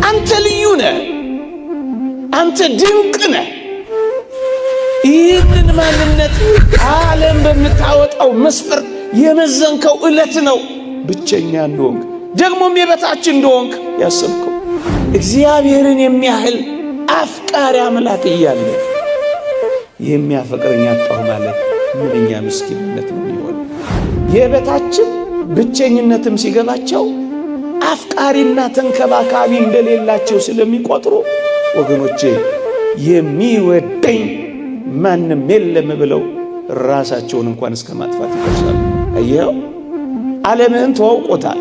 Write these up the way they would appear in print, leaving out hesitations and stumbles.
አንተ ልዩ ነህ፣ አንተ ድንቅ ነህ። ይህንን ማንነት ዓለም በምታወጣው መስፈርት የመዘንከው ዕለት ነው ብቸኛ እንደሆንክ ደግሞም የበታች እንደሆንክ ያሰብከው። እግዚአብሔርን የሚያህል አፍቃሪ አምላክ እያለ የሚያፈቅረኝ አጣሁ ማለት ምንኛ ምስኪንነት ነው የሚሆን። የበታችም ብቸኝነትም ሲገባቸው አፍቃሪና ተንከባካቢ እንደሌላቸው ስለሚቆጥሩ ወገኖቼ የሚወደኝ ማንም የለም ብለው ራሳቸውን እንኳን እስከ ማጥፋት ይደርሳሉ። አየኸው፣ ዓለምህን ተዋውቆታል።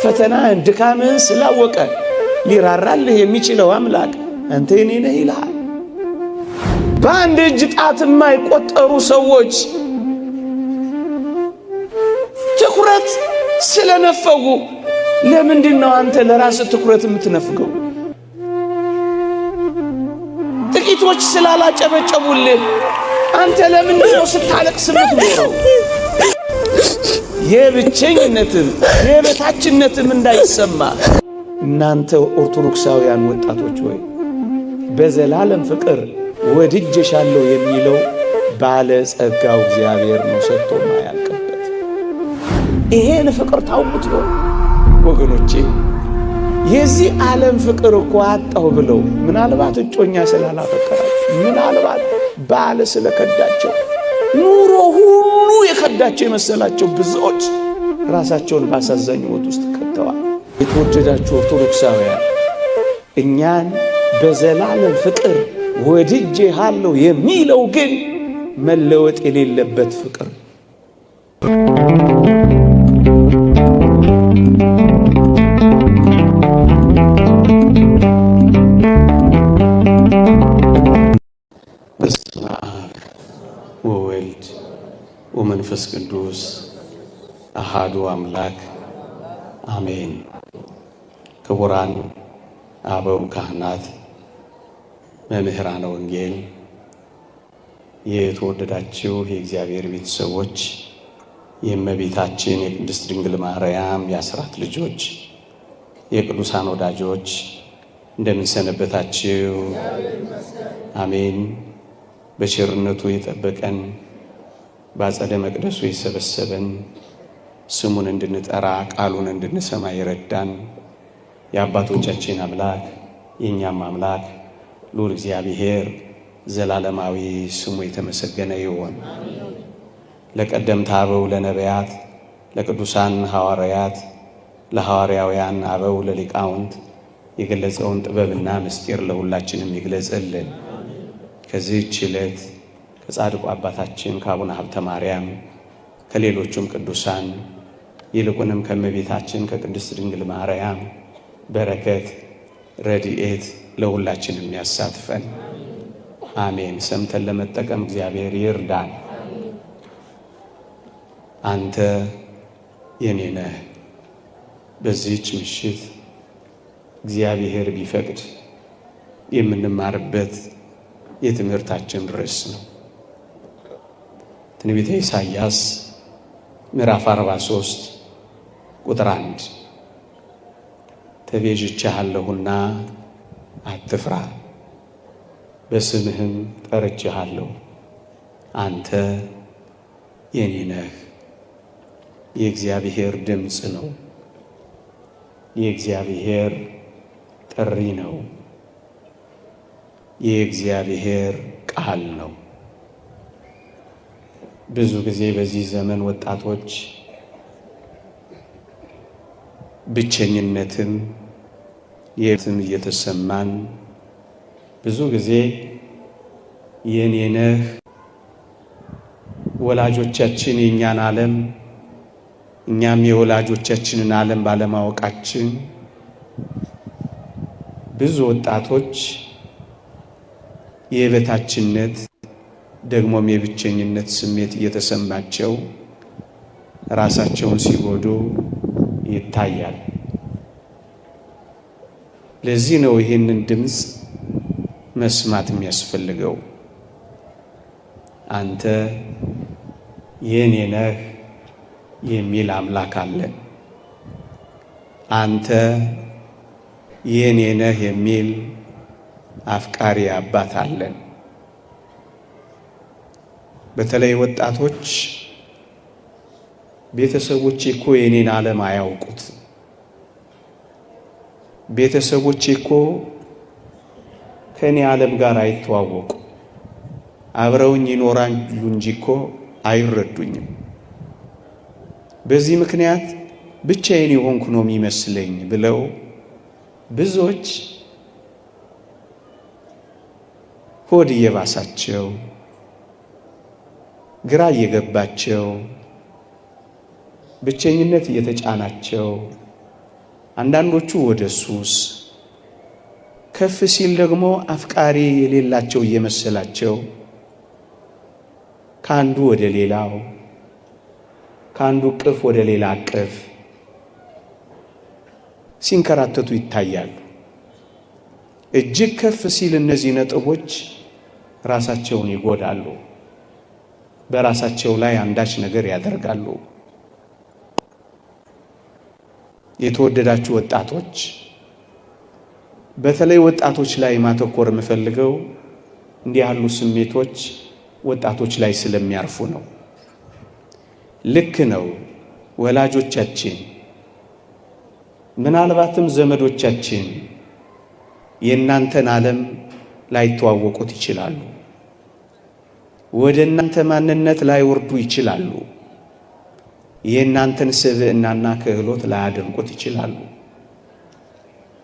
ፈተናህን ድካምህን ስላወቀ ሊራራልህ የሚችለው አምላክ አንተ የኔ ነህ ይልሃል። በአንድ እጅ ጣት የማይቆጠሩ ሰዎች ትኩረት ስለነፈጉ ለምንድን ነው አንተ ለራስህ ትኩረት የምትነፍገው? ጥቂቶች ስላላጨበጨቡልህ አንተ ለምንድን ነው ስታለቅስ የምትኖረው? የብቸኝነትም የበታችነትም እንዳይሰማ እናንተ ኦርቶዶክሳውያን ወጣቶች ሆይ በዘላለም ፍቅር ወድጄሻለሁ የሚለው ባለ ጸጋው እግዚአብሔር ነው ሰጥቶ ማያልቅበት። ይሄን ፍቅር ታውቁት ነው ወገኖቼ። የዚህ ዓለም ፍቅር እኮ አጣሁ ብለው ምናልባት እጮኛ ስላላፈቀራቸው፣ ምናልባት ባለ ስለከዳቸው፣ ኑሮ ሁሉ የከዳቸው የመሰላቸው ብዙዎች ራሳቸውን ባሳዛኝ ሕይወት ውስጥ ከተዋል። የተወደዳችሁ ኦርቶዶክሳውያን እኛን በዘላለም ፍቅር ወድጄሃለሁ የሚለው ግን መለወጥ የሌለበት ፍቅር። በስመ አብ ወወልድ ወመንፈስ ቅዱስ አሃዱ አምላክ አሜን። ክቡራን አበው ካህናት፣ መምህራነ ወንጌል፣ የተወደዳችሁ የእግዚአብሔር ቤተሰቦች፣ የእመቤታችን የቅድስት ድንግል ማርያም የአስራት ልጆች፣ የቅዱሳን ወዳጆች እንደምን ሰነበታችሁ? አሜን። በቸርነቱ የጠበቀን በአጸደ መቅደሱ የሰበሰበን ስሙን እንድንጠራ ቃሉን እንድንሰማ ይረዳን የአባቶቻችን አምላክ የእኛም አምላክ ልዑል እግዚአብሔር ዘላለማዊ ስሙ የተመሰገነ ይሁን። ለቀደምት አበው ለነቢያት፣ ለቅዱሳን ሐዋርያት፣ ለሐዋርያውያን አበው፣ ለሊቃውንት የገለጸውን ጥበብና ምስጢር ለሁላችንም ይግለጽልን። ከዚህች ዕለት ከጻድቁ አባታችን ከአቡነ ሀብተ ማርያም ከሌሎቹም ቅዱሳን ይልቁንም ከእመቤታችን ከቅድስት ድንግል ማርያም በረከት ረድኤት ለሁላችንም ያሳትፈን። አሜን። ሰምተን ለመጠቀም እግዚአብሔር ይርዳን። አንተ የኔ ነህ በዚህች ምሽት እግዚአብሔር ቢፈቅድ የምንማርበት የትምህርታችን ርዕስ ነው። ትንቢተ ኢሳይያስ ምዕራፍ 43 ቁጥር 1 ተቤዥቼሃለሁና አትፍራ፣ በስምህም ጠርቼሃለሁ፣ አንተ የኔ ነህ። የእግዚአብሔር ድምፅ ነው። የእግዚአብሔር ጥሪ ነው። የእግዚአብሔር ቃል ነው። ብዙ ጊዜ በዚህ ዘመን ወጣቶች ብቸኝነትን የትን እየተሰማን ብዙ ጊዜ የኔ ነህ ወላጆቻችን የእኛን ዓለም እኛም የወላጆቻችንን ዓለም ባለማወቃችን ብዙ ወጣቶች የበታችነት ደግሞም የብቸኝነት ስሜት እየተሰማቸው ራሳቸውን ሲጎዱ ይታያል። ለዚህ ነው ይህንን ድምፅ መስማት የሚያስፈልገው። አንተ የኔ ነህ የሚል አምላክ አለን። አንተ የኔ ነህ የሚል አፍቃሪ አባት አለን። በተለይ ወጣቶች ቤተሰቦቼ እኮ የኔን ዓለም አያውቁት፣ ቤተሰቦቼ እኮ ከኔ ዓለም ጋር አይተዋወቁ፣ አብረውኝ ይኖራሉ እንጂ እኮ አይረዱኝም። በዚህ ምክንያት ብቻዬን የሆንኩ ነው የሚመስለኝ ብለው ብዙዎች ሆድ እየባሳቸው ግራ እየገባቸው ብቸኝነት እየተጫናቸው አንዳንዶቹ ወደ ሱስ ከፍ ሲል ደግሞ አፍቃሪ የሌላቸው እየመሰላቸው ከአንዱ ወደ ሌላው ከአንዱ ቅፍ ወደ ሌላ ቅፍ ሲንከራተቱ ይታያሉ። እጅግ ከፍ ሲል እነዚህ ነጥቦች ራሳቸውን ይጎዳሉ፣ በራሳቸው ላይ አንዳች ነገር ያደርጋሉ። የተወደዳችሁ ወጣቶች፣ በተለይ ወጣቶች ላይ ማተኮር የምፈልገው እንዲህ ያሉ ስሜቶች ወጣቶች ላይ ስለሚያርፉ ነው። ልክ ነው። ወላጆቻችን ምናልባትም ዘመዶቻችን የእናንተን ዓለም ላይተዋወቁት ይችላሉ። ወደ እናንተ ማንነት ላይወርዱ ይችላሉ። የእናንተን ስብዕናና ክህሎት ላያደንቁት ይችላሉ።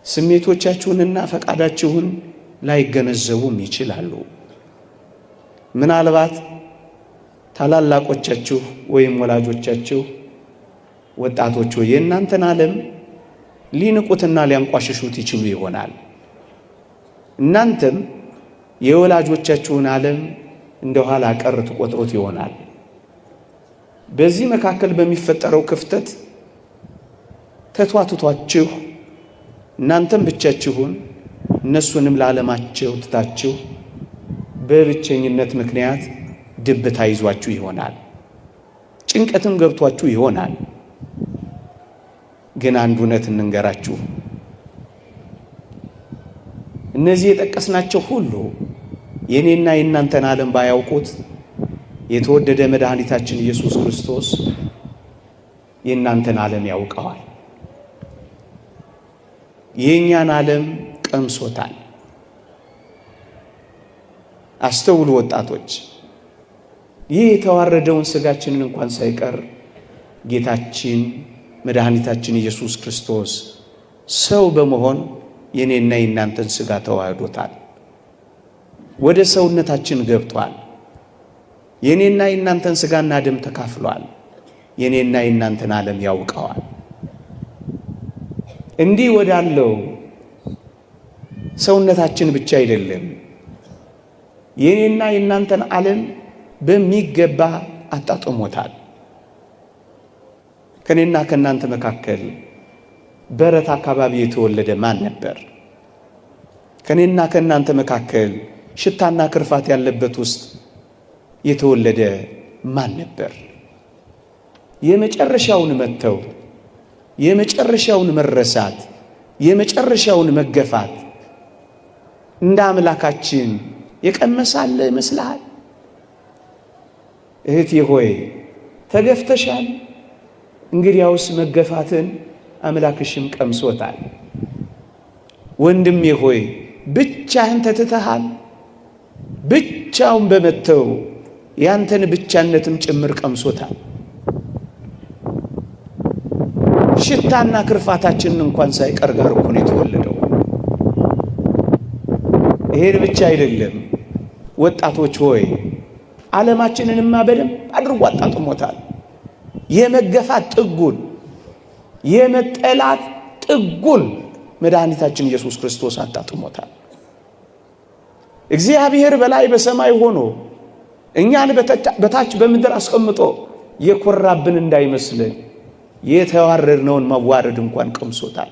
ስሜቶቻችሁንና ፈቃዳችሁን ላይገነዘቡም ይችላሉ። ምናልባት ታላላቆቻችሁ ወይም ወላጆቻችሁ ወጣቶች የእናንተን ዓለም ሊንቁትና ሊያንቋሽሹት ይችሉ ይሆናል። እናንተም የወላጆቻችሁን ዓለም እንደ ኋላ ቀር ትቆጥሩት ይሆናል። በዚህ መካከል በሚፈጠረው ክፍተት ተቷትቷችሁ እናንተም ብቻችሁን እነሱንም ለዓለማቸው ትታችሁ በብቸኝነት ምክንያት ድብታ ይዟችሁ ይሆናል። ጭንቀትም ገብቷችሁ ይሆናል። ግን አንድ እውነት እንንገራችሁ፣ እነዚህ የጠቀስናቸው ሁሉ የኔና የእናንተን ዓለም ባያውቁት የተወደደ መድኃኒታችን ኢየሱስ ክርስቶስ የእናንተን ዓለም ያውቀዋል። የእኛን ዓለም ቀምሶታል። አስተውሉ ወጣቶች፣ ይህ የተዋረደውን ሥጋችንን እንኳን ሳይቀር ጌታችን መድኃኒታችን ኢየሱስ ክርስቶስ ሰው በመሆን የኔና የእናንተን ሥጋ ተዋህዶታል። ወደ ሰውነታችን ገብቷል። የኔና የእናንተን ሥጋና ደም ተካፍሏል። የኔና የእናንተን ዓለም ያውቀዋል። እንዲህ ወዳለው ሰውነታችን ብቻ አይደለም፣ የኔና የእናንተን ዓለም በሚገባ አጣጥሞታል። ከኔና ከእናንተ መካከል በረት አካባቢ የተወለደ ማን ነበር? ከኔና ከእናንተ መካከል ሽታና ክርፋት ያለበት ውስጥ የተወለደ ማን ነበር? የመጨረሻውን መተው፣ የመጨረሻውን መረሳት፣ የመጨረሻውን መገፋት እንደ አምላካችን የቀመሳለ ይመስልሃል? እህቴ ሆይ ተገፍተሻል። እንግዲያውስ መገፋትን አምላክሽም ቀምሶታል። ወንድሜ ሆይ ብቻህን ተትተሃል። ብቻውን በመተው ያንተን ብቻነትም ጭምር ቀምሶታል። ሽታና ክርፋታችንን እንኳን ሳይቀር ጋር እኮ ነው የተወለደው። ይሄን ብቻ አይደለም ወጣቶች ሆይ ዓለማችንንማ በደንብ አድርጎ አጣጥሞታል። የመገፋት ጥጉን፣ የመጠላት ጥጉን መድኃኒታችን ኢየሱስ ክርስቶስ አጣጥሞታል። እግዚአብሔር በላይ በሰማይ ሆኖ እኛን በታች በምድር አስቀምጦ የኮራብን እንዳይመስልን የተዋረድነውን መዋረድ እንኳን ቀምሶታል።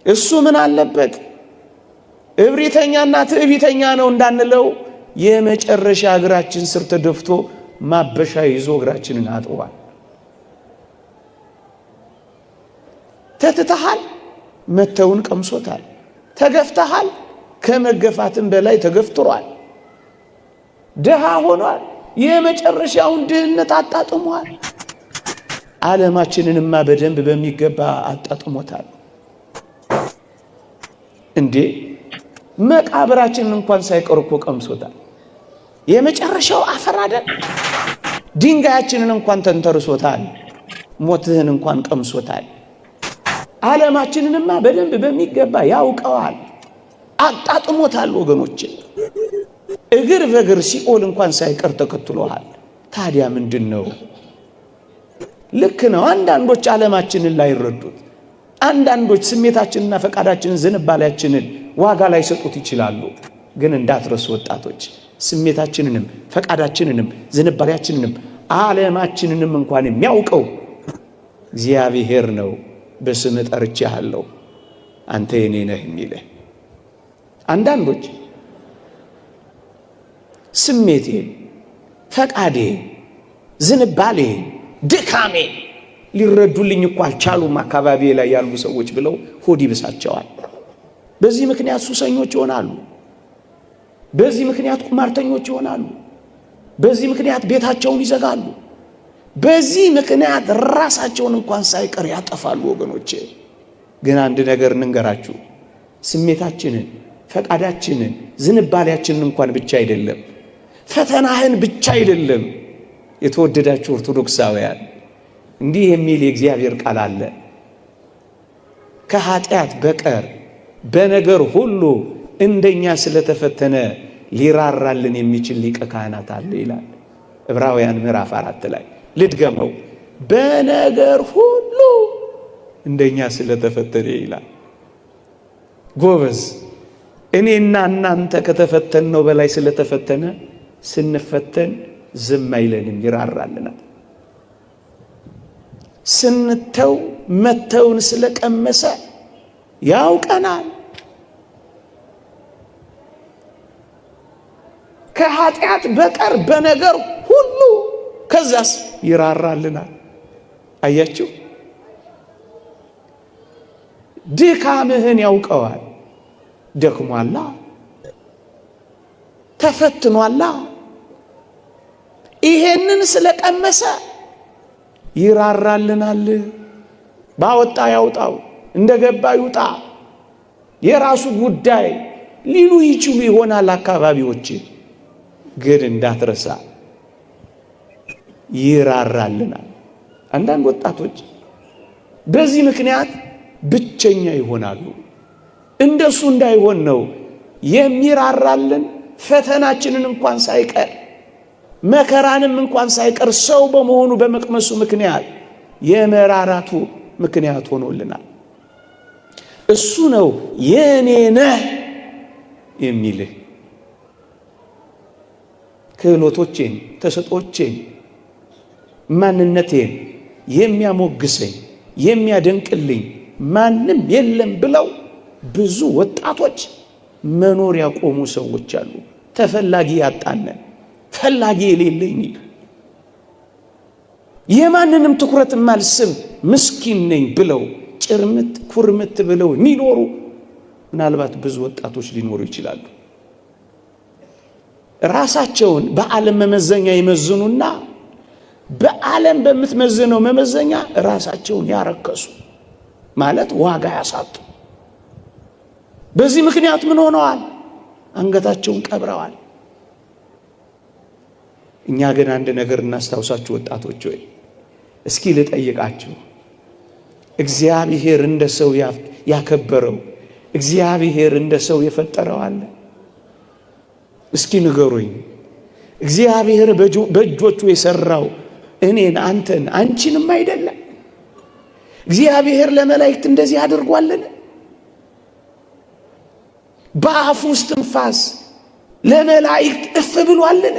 እሱ ምን አለበት እብሪተኛና ትዕቢተኛ ነው እንዳንለው የመጨረሻ እግራችን ስር ተደፍቶ ማበሻ ይዞ እግራችንን አጥቧል። ተትተሃል፣ መተውን ቀምሶታል። ተገፍተሃል፣ ከመገፋትም በላይ ተገፍትሯል። ድሃ ሆኗል፣ የመጨረሻውን ድህነት አጣጥሟል። ዓለማችንንማ በደንብ በሚገባ አጣጥሞታል። እንዴ መቃብራችንን እንኳን ሳይቀር እኮ ቀምሶታል። የመጨረሻው አፈር አይደል? ድንጋያችንን እንኳን ተንተርሶታል። ሞትህን እንኳን ቀምሶታል። ዓለማችንንማ በደንብ በሚገባ ያውቀዋል፣ አጣጥሞታል። ወገኖች እግር በእግር ሲኦል እንኳን ሳይቀር ተከትሎሃል። ታዲያ ምንድን ነው? ልክ ነው። አንዳንዶች ዓለማችንን ላይ ይረዱት፣ አንዳንዶች ስሜታችንና ፈቃዳችንን ዝንባሌያችንን ዋጋ ላይ ሰጡት ይችላሉ። ግን እንዳትረሱ ወጣቶች፣ ስሜታችንንም ፈቃዳችንንም ዝንባሌያችንንም ዓለማችንንም እንኳን የሚያውቀው እግዚአብሔር ነው። በስም ጠርቼሃለሁ አንተ የኔ ነህ የሚልህ። አንዳንዶች ስሜቴን፣ ፈቃዴን፣ ዝንባሌን፣ ድካሜን ሊረዱልኝ እኮ አልቻሉም አካባቢ ላይ ያሉ ሰዎች ብለው ሆድ ይብሳቸዋል። በዚህ ምክንያት ሱሰኞች ይሆናሉ። በዚህ ምክንያት ቁማርተኞች ይሆናሉ። በዚህ ምክንያት ቤታቸውን ይዘጋሉ። በዚህ ምክንያት ራሳቸውን እንኳን ሳይቀር ያጠፋሉ። ወገኖቼ ግን አንድ ነገር እንንገራችሁ፣ ስሜታችንን፣ ፈቃዳችንን፣ ዝንባሌያችንን እንኳን ብቻ አይደለም፣ ፈተናህን ብቻ አይደለም። የተወደዳችሁ ኦርቶዶክሳውያን እንዲህ የሚል የእግዚአብሔር ቃል አለ። ከኃጢአት በቀር በነገር ሁሉ እንደኛ ስለተፈተነ ሊራራልን የሚችል ሊቀ ካህናት አለ ይላል ዕብራውያን ምዕራፍ 4 ላይ። ልድገመው፣ በነገር ሁሉ እንደኛ ስለተፈተነ ይላል። ጎበዝ፣ እኔና እናንተ ከተፈተንነው በላይ ስለተፈተነ ስንፈተን ዝም አይለንም፣ ይራራልናል። ስንተው መተውን ስለቀመሰ ያውቀናል። ከኃጢአት በቀር በነገር ሁሉ ከዛስ ይራራልናል። አያችሁ፣ ድካምህን ያውቀዋል። ደክሟላ፣ ተፈትኗላ። ይሄንን ስለቀመሰ ይራራልናል። ባወጣ ያውጣው፣ እንደገባ ይውጣ፣ የራሱ ጉዳይ ሊሉ ይችሉ ይሆናል አካባቢዎች። ግን እንዳትረሳ ይራራልናል። አንዳንድ ወጣቶች በዚህ ምክንያት ብቸኛ ይሆናሉ። እንደሱ እንዳይሆን ነው የሚራራልን። ፈተናችንን እንኳን ሳይቀር መከራንም እንኳን ሳይቀር ሰው በመሆኑ በመቅመሱ ምክንያት የመራራቱ ምክንያት ሆኖልናል። እሱ ነው የኔ ነህ የሚልህ። ክህሎቶቼን፣ ተሰጦቼን፣ ማንነቴን የሚያሞግሰኝ የሚያደንቅልኝ ማንም የለም ብለው ብዙ ወጣቶች መኖር ያቆሙ ሰዎች አሉ። ተፈላጊ ያጣነን፣ ፈላጊ የሌለኝ፣ የማንንም ትኩረት ማልስብ ምስኪን ነኝ ብለው ጭርምት ኩርምት ብለው የሚኖሩ ምናልባት ብዙ ወጣቶች ሊኖሩ ይችላሉ። ራሳቸውን በዓለም መመዘኛ ይመዝኑና በዓለም በምትመዝነው መመዘኛ ራሳቸውን ያረከሱ ማለት ዋጋ ያሳጡ። በዚህ ምክንያት ምን ሆነዋል? አንገታቸውን ቀብረዋል። እኛ ግን አንድ ነገር እናስታውሳችሁ ወጣቶች፣ ወይ እስኪ ልጠይቃችሁ፣ እግዚአብሔር እንደ ሰው ያከበረው እግዚአብሔር እንደ ሰው የፈጠረው አለ? እስኪ ንገሩኝ። እግዚአብሔር በእጆቹ የሰራው እኔን፣ አንተን፣ አንቺንም አይደለም? እግዚአብሔር ለመላእክት እንደዚህ አድርጓልን? በአፉ ውስጥ ትንፋስ ለመላእክት እፍ ብሏልን?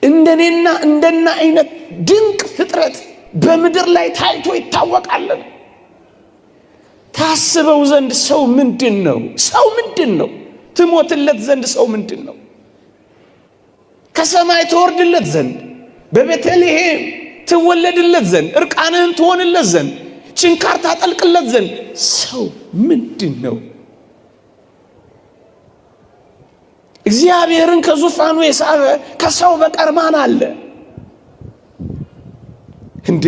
እንደኔና እንደና አይነት ድንቅ ፍጥረት በምድር ላይ ታይቶ ይታወቃልን? ታስበው ዘንድ ሰው ምንድን ነው? ሰው ምንድን ነው? ትሞትለት ዘንድ ሰው ምንድን ነው? ከሰማይ ተወርድለት ዘንድ በቤተልሔም ትወለድለት ዘንድ እርቃንህን ትሆንለት ዘንድ ችንካር ታጠልቅለት ዘንድ ሰው ምንድነው? እግዚአብሔርን ከዙፋኑ የሳበ ከሰው በቀር ማን አለ እንዴ?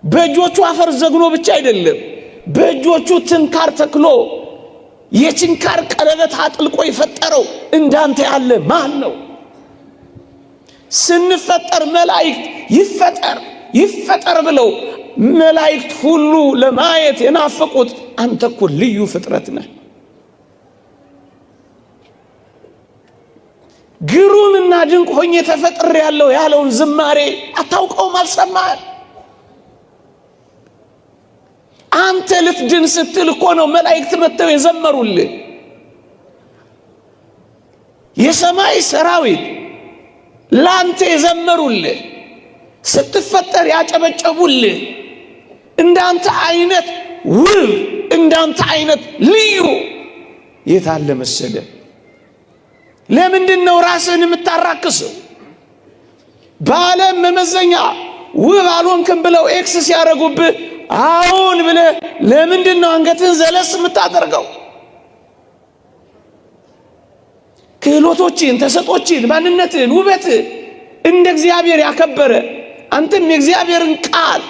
በእጆቹ አፈር ዘግኖ ብቻ አይደለም፣ በእጆቹ ትንካር ተክሎ የችንካር ቀለበት አጥልቆ የፈጠረው እንዳንተ ያለ ማን ነው? ስንፈጠር መላእክት ይፈጠር ብለው መላእክት ሁሉ ለማየት የናፈቁት አንተ እኮ ልዩ ፍጥረት ነህ። ግሩምና ድንቅ ሆኜ ተፈጥሬያለሁ ያለውን ዝማሬ አታውቀውም? አልሰማህም? አንተ ልትድን ስትል እኮ ነው መላእክት መጥተው የዘመሩልህ። የሰማይ ሰራዊት ላንተ የዘመሩልህ፣ ስትፈጠር ያጨበጨቡልህ። እንዳንተ አይነት ውብ፣ እንዳንተ አይነት ልዩ የት አለ መሰለህ? ለምንድን ነው ራስህን የምታራክሰው? በዓለም መመዘኛ ውብ አልሆንክም ብለው ኤክስ ሲያረጉብህ አሁን ብለህ ለምንድን ነው አንገትህን ዘለስ የምታደርገው? ክህሎቶችን፣ ተሰጦችን፣ ማንነትን፣ ውበትን እንደ እግዚአብሔር ያከበረ አንተም የእግዚአብሔርን ቃል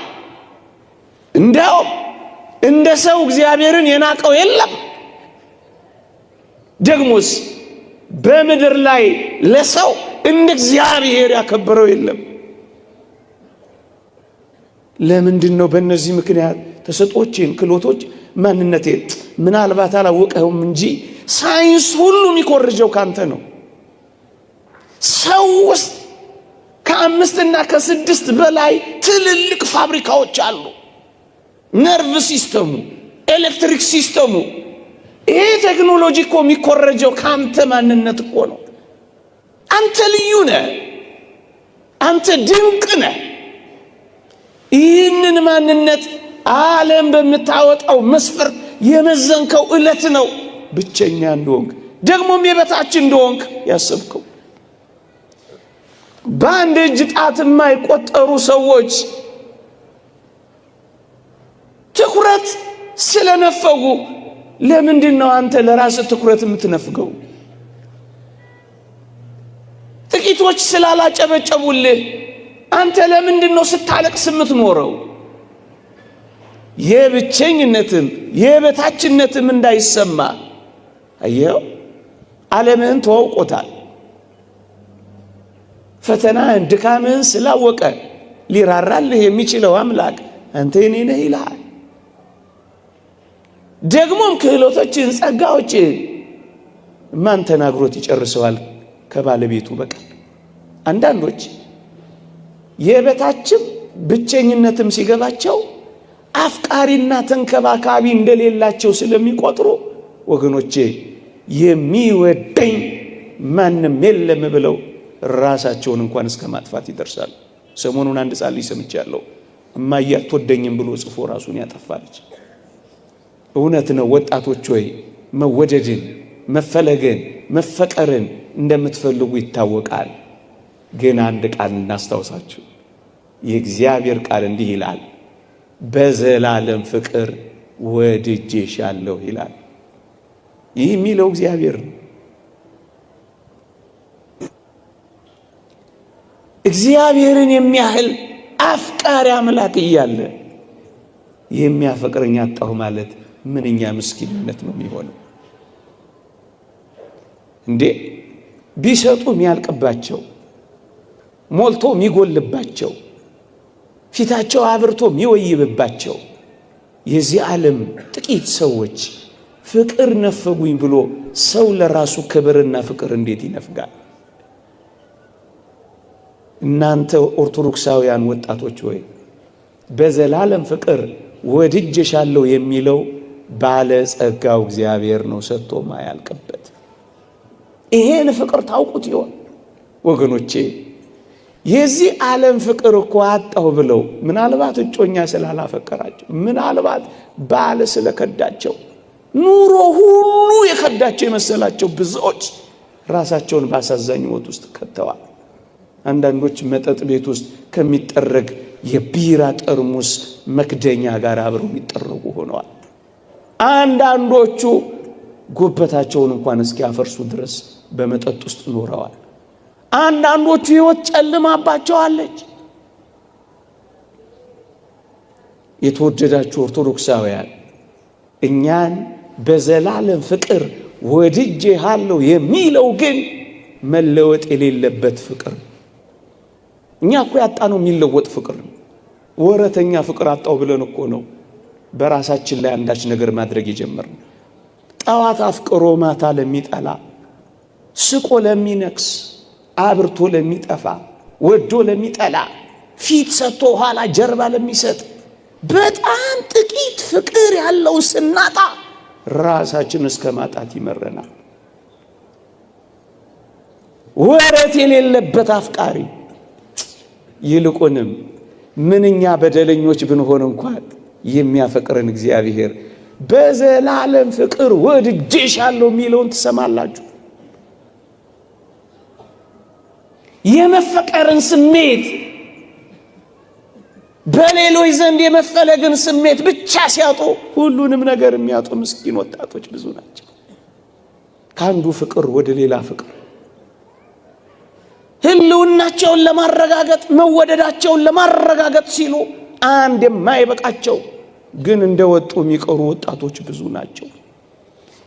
እንደውም እንደ ሰው እግዚአብሔርን የናቀው የለም። ደግሞስ በምድር ላይ ለሰው እንደ እግዚአብሔር ያከበረው የለም። ለምንድን ነው? በእነዚህ ምክንያት ተሰጦችን፣ ክህሎቶች፣ ማንነቴን ምናልባት አላወቀውም እንጂ ሳይንስ ሁሉ የሚኮርጀው ካንተ ነው። ሰው ውስጥ ከ5 እና ከ6 በላይ ትልልቅ ፋብሪካዎች አሉ። ነርቭ ሲስተሙ፣ ኤሌክትሪክ ሲስተሙ። ይሄ ቴክኖሎጂ እኮ የሚኮረጀው ካንተ ማንነት እኮ ነው። አንተ ልዩ ነህ። አንተ ድንቅ ነህ። ይህንን ማንነት ዓለም በምታወጣው መስፈርት የመዘንከው ዕለት ነው ብቸኛ እንደሆንክ ደግሞም የበታች እንደሆንክ ያሰብከው። በአንድ እጅ ጣት የማይቆጠሩ ሰዎች ትኩረት ስለነፈጉ ለምንድን ነው አንተ ለራስህ ትኩረት የምትነፍገው? ጥቂቶች ስላላጨበጨቡልህ አንተ ለምንድን ነው ስታለቅስ የምትኖረው? የብቸኝነትም የበታችነትም እንዳይሰማ አየው ዓለምህን ተዋውቆታል። ፈተናህን ድካምህን ስላወቀ ሊራራልህ የሚችለው አምላክ አንተ የኔ ነህ ይልሃል። ደግሞም ክህሎቶችን፣ ጸጋዎችን ማን ተናግሮት ይጨርሰዋል ከባለቤቱ በቀር? አንዳንዶች የበታችም ብቸኝነትም ሲገባቸው አፍቃሪና ተንከባካቢ እንደሌላቸው ስለሚቆጥሩ ወገኖቼ የሚወደኝ ማንም የለም ብለው ራሳቸውን እንኳን እስከ ማጥፋት ይደርሳሉ። ሰሞኑን አንድ ጻል ሰምቻለሁ። እማዬ አትወደኝም ብሎ ጽፎ ራሱን ያጠፋለች። እውነት ነው ወጣቶች ሆይ መወደድን፣ መፈለግን፣ መፈቀርን እንደምትፈልጉ ይታወቃል። ግን አንድ ቃል እናስታውሳችሁ። የእግዚአብሔር ቃል እንዲህ ይላል፣ በዘላለም ፍቅር ወድጄሻለሁ ይላል። ይህ የሚለው እግዚአብሔር ነው። እግዚአብሔርን የሚያህል አፍቃሪ አምላክ እያለ የሚያፈቅረኝ አጣሁ ማለት ምንኛ ምስኪንነት ነው የሚሆነው እንዴ! ቢሰጡ የሚያልቅባቸው፣ ሞልቶ የሚጎልባቸው፣ ፊታቸው አብርቶ የሚወይብባቸው የዚህ ዓለም ጥቂት ሰዎች ፍቅር ነፈጉኝ ብሎ ሰው ለራሱ ክብርና ፍቅር እንዴት ይነፍጋል? እናንተ ኦርቶዶክሳውያን ወጣቶች ሆይ በዘላለም ፍቅር ወድጄሻለሁ የሚለው ባለ ጸጋው እግዚአብሔር ነው፣ ሰጥቶ ማያልቅበት። ይሄን ፍቅር ታውቁት ይሆን ወገኖቼ? የዚህ ዓለም ፍቅር እኮ አጣሁ ብለው ምናልባት እጮኛ ስላላፈቀራቸው፣ ምናልባት ባለ ስለከዳቸው፣ ኑሮ ሁሉ የከዳቸው የመሰላቸው ብዙዎች ራሳቸውን ባሳዛኝ ሞት ውስጥ ከተዋል። አንዳንዶች መጠጥ ቤት ውስጥ ከሚጠረግ የቢራ ጠርሙስ መክደኛ ጋር አብረው የሚጠረጉ ሆነዋል። አንዳንዶቹ ጉበታቸውን እንኳን እስኪያፈርሱ ድረስ በመጠጥ ውስጥ ኖረዋል። አንዳንዶቹ ሕይወት ጨልማባቸዋለች። የተወደዳችሁ ኦርቶዶክሳውያን እኛን በዘላለም ፍቅር ወድጄሃለሁ የሚለው ግን መለወጥ የሌለበት ፍቅር። እኛ እኮ ያጣነው የሚለወጥ ፍቅር ነው። ወረተኛ ፍቅር አጣው ብለን እኮ ነው በራሳችን ላይ አንዳች ነገር ማድረግ የጀመርነው። ጠዋት አፍቅሮ ማታ ለሚጠላ፣ ስቆ ለሚነክስ፣ አብርቶ ለሚጠፋ፣ ወዶ ለሚጠላ፣ ፊት ሰጥቶ ኋላ ጀርባ ለሚሰጥ በጣም ጥቂት ፍቅር ያለው ስናጣ ራሳችን እስከ ማጣት ይመረናል። ወረት የሌለበት አፍቃሪ። ይልቁንም ምንኛ በደለኞች ብንሆን እንኳን የሚያፈቅረን እግዚአብሔር በዘላለም ፍቅር ወድጄሻለሁ የሚለውን ትሰማላችሁ። የመፈቀርን ስሜት በሌሎች ዘንድ የመፈለግን ስሜት ብቻ ሲያጡ ሁሉንም ነገር የሚያጡ ምስኪን ወጣቶች ብዙ ናቸው። ከአንዱ ፍቅር ወደ ሌላ ፍቅር ህልውናቸውን ለማረጋገጥ መወደዳቸውን ለማረጋገጥ ሲሉ አንድ የማይበቃቸው ግን እንደወጡ የሚቀሩ ወጣቶች ብዙ ናቸው።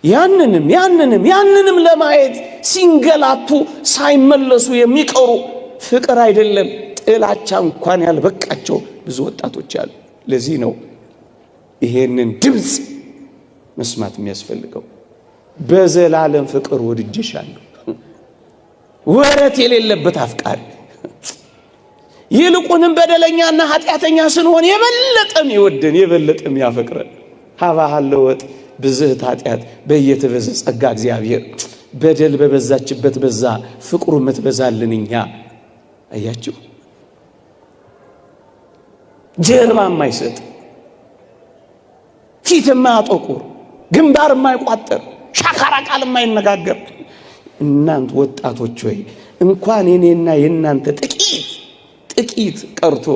ያንንም ለማየት ሲንገላቱ ሳይመለሱ የሚቀሩ ፍቅር አይደለም ጥላቻ እንኳን ያልበቃቸው ብዙ ወጣቶች አሉ። ለዚህ ነው ይሄንን ድምፅ መስማት የሚያስፈልገው። በዘላለም ፍቅር ወድጄሻለሁ። ወረት የሌለበት አፍቃሪ። ይልቁንም በደለኛና ኃጢአተኛ ስንሆን የበለጠም ይወደን የበለጠም ያፈቅረን። ሀባሃለወጥ ብዝህት ኃጢአት በየተበዘ ጸጋ እግዚአብሔር በደል በበዛችበት በዛ ፍቅሩ ምትበዛልን እኛ። አያችሁ፣ ጀርባ የማይሰጥ ፊት የማያጠቁር ግንባር የማይቋጠር ሻካራ ቃል የማይነጋገር እናንተ ወጣቶች ሆይ እንኳን የኔና የናንተ ጥቂት ቀርቶ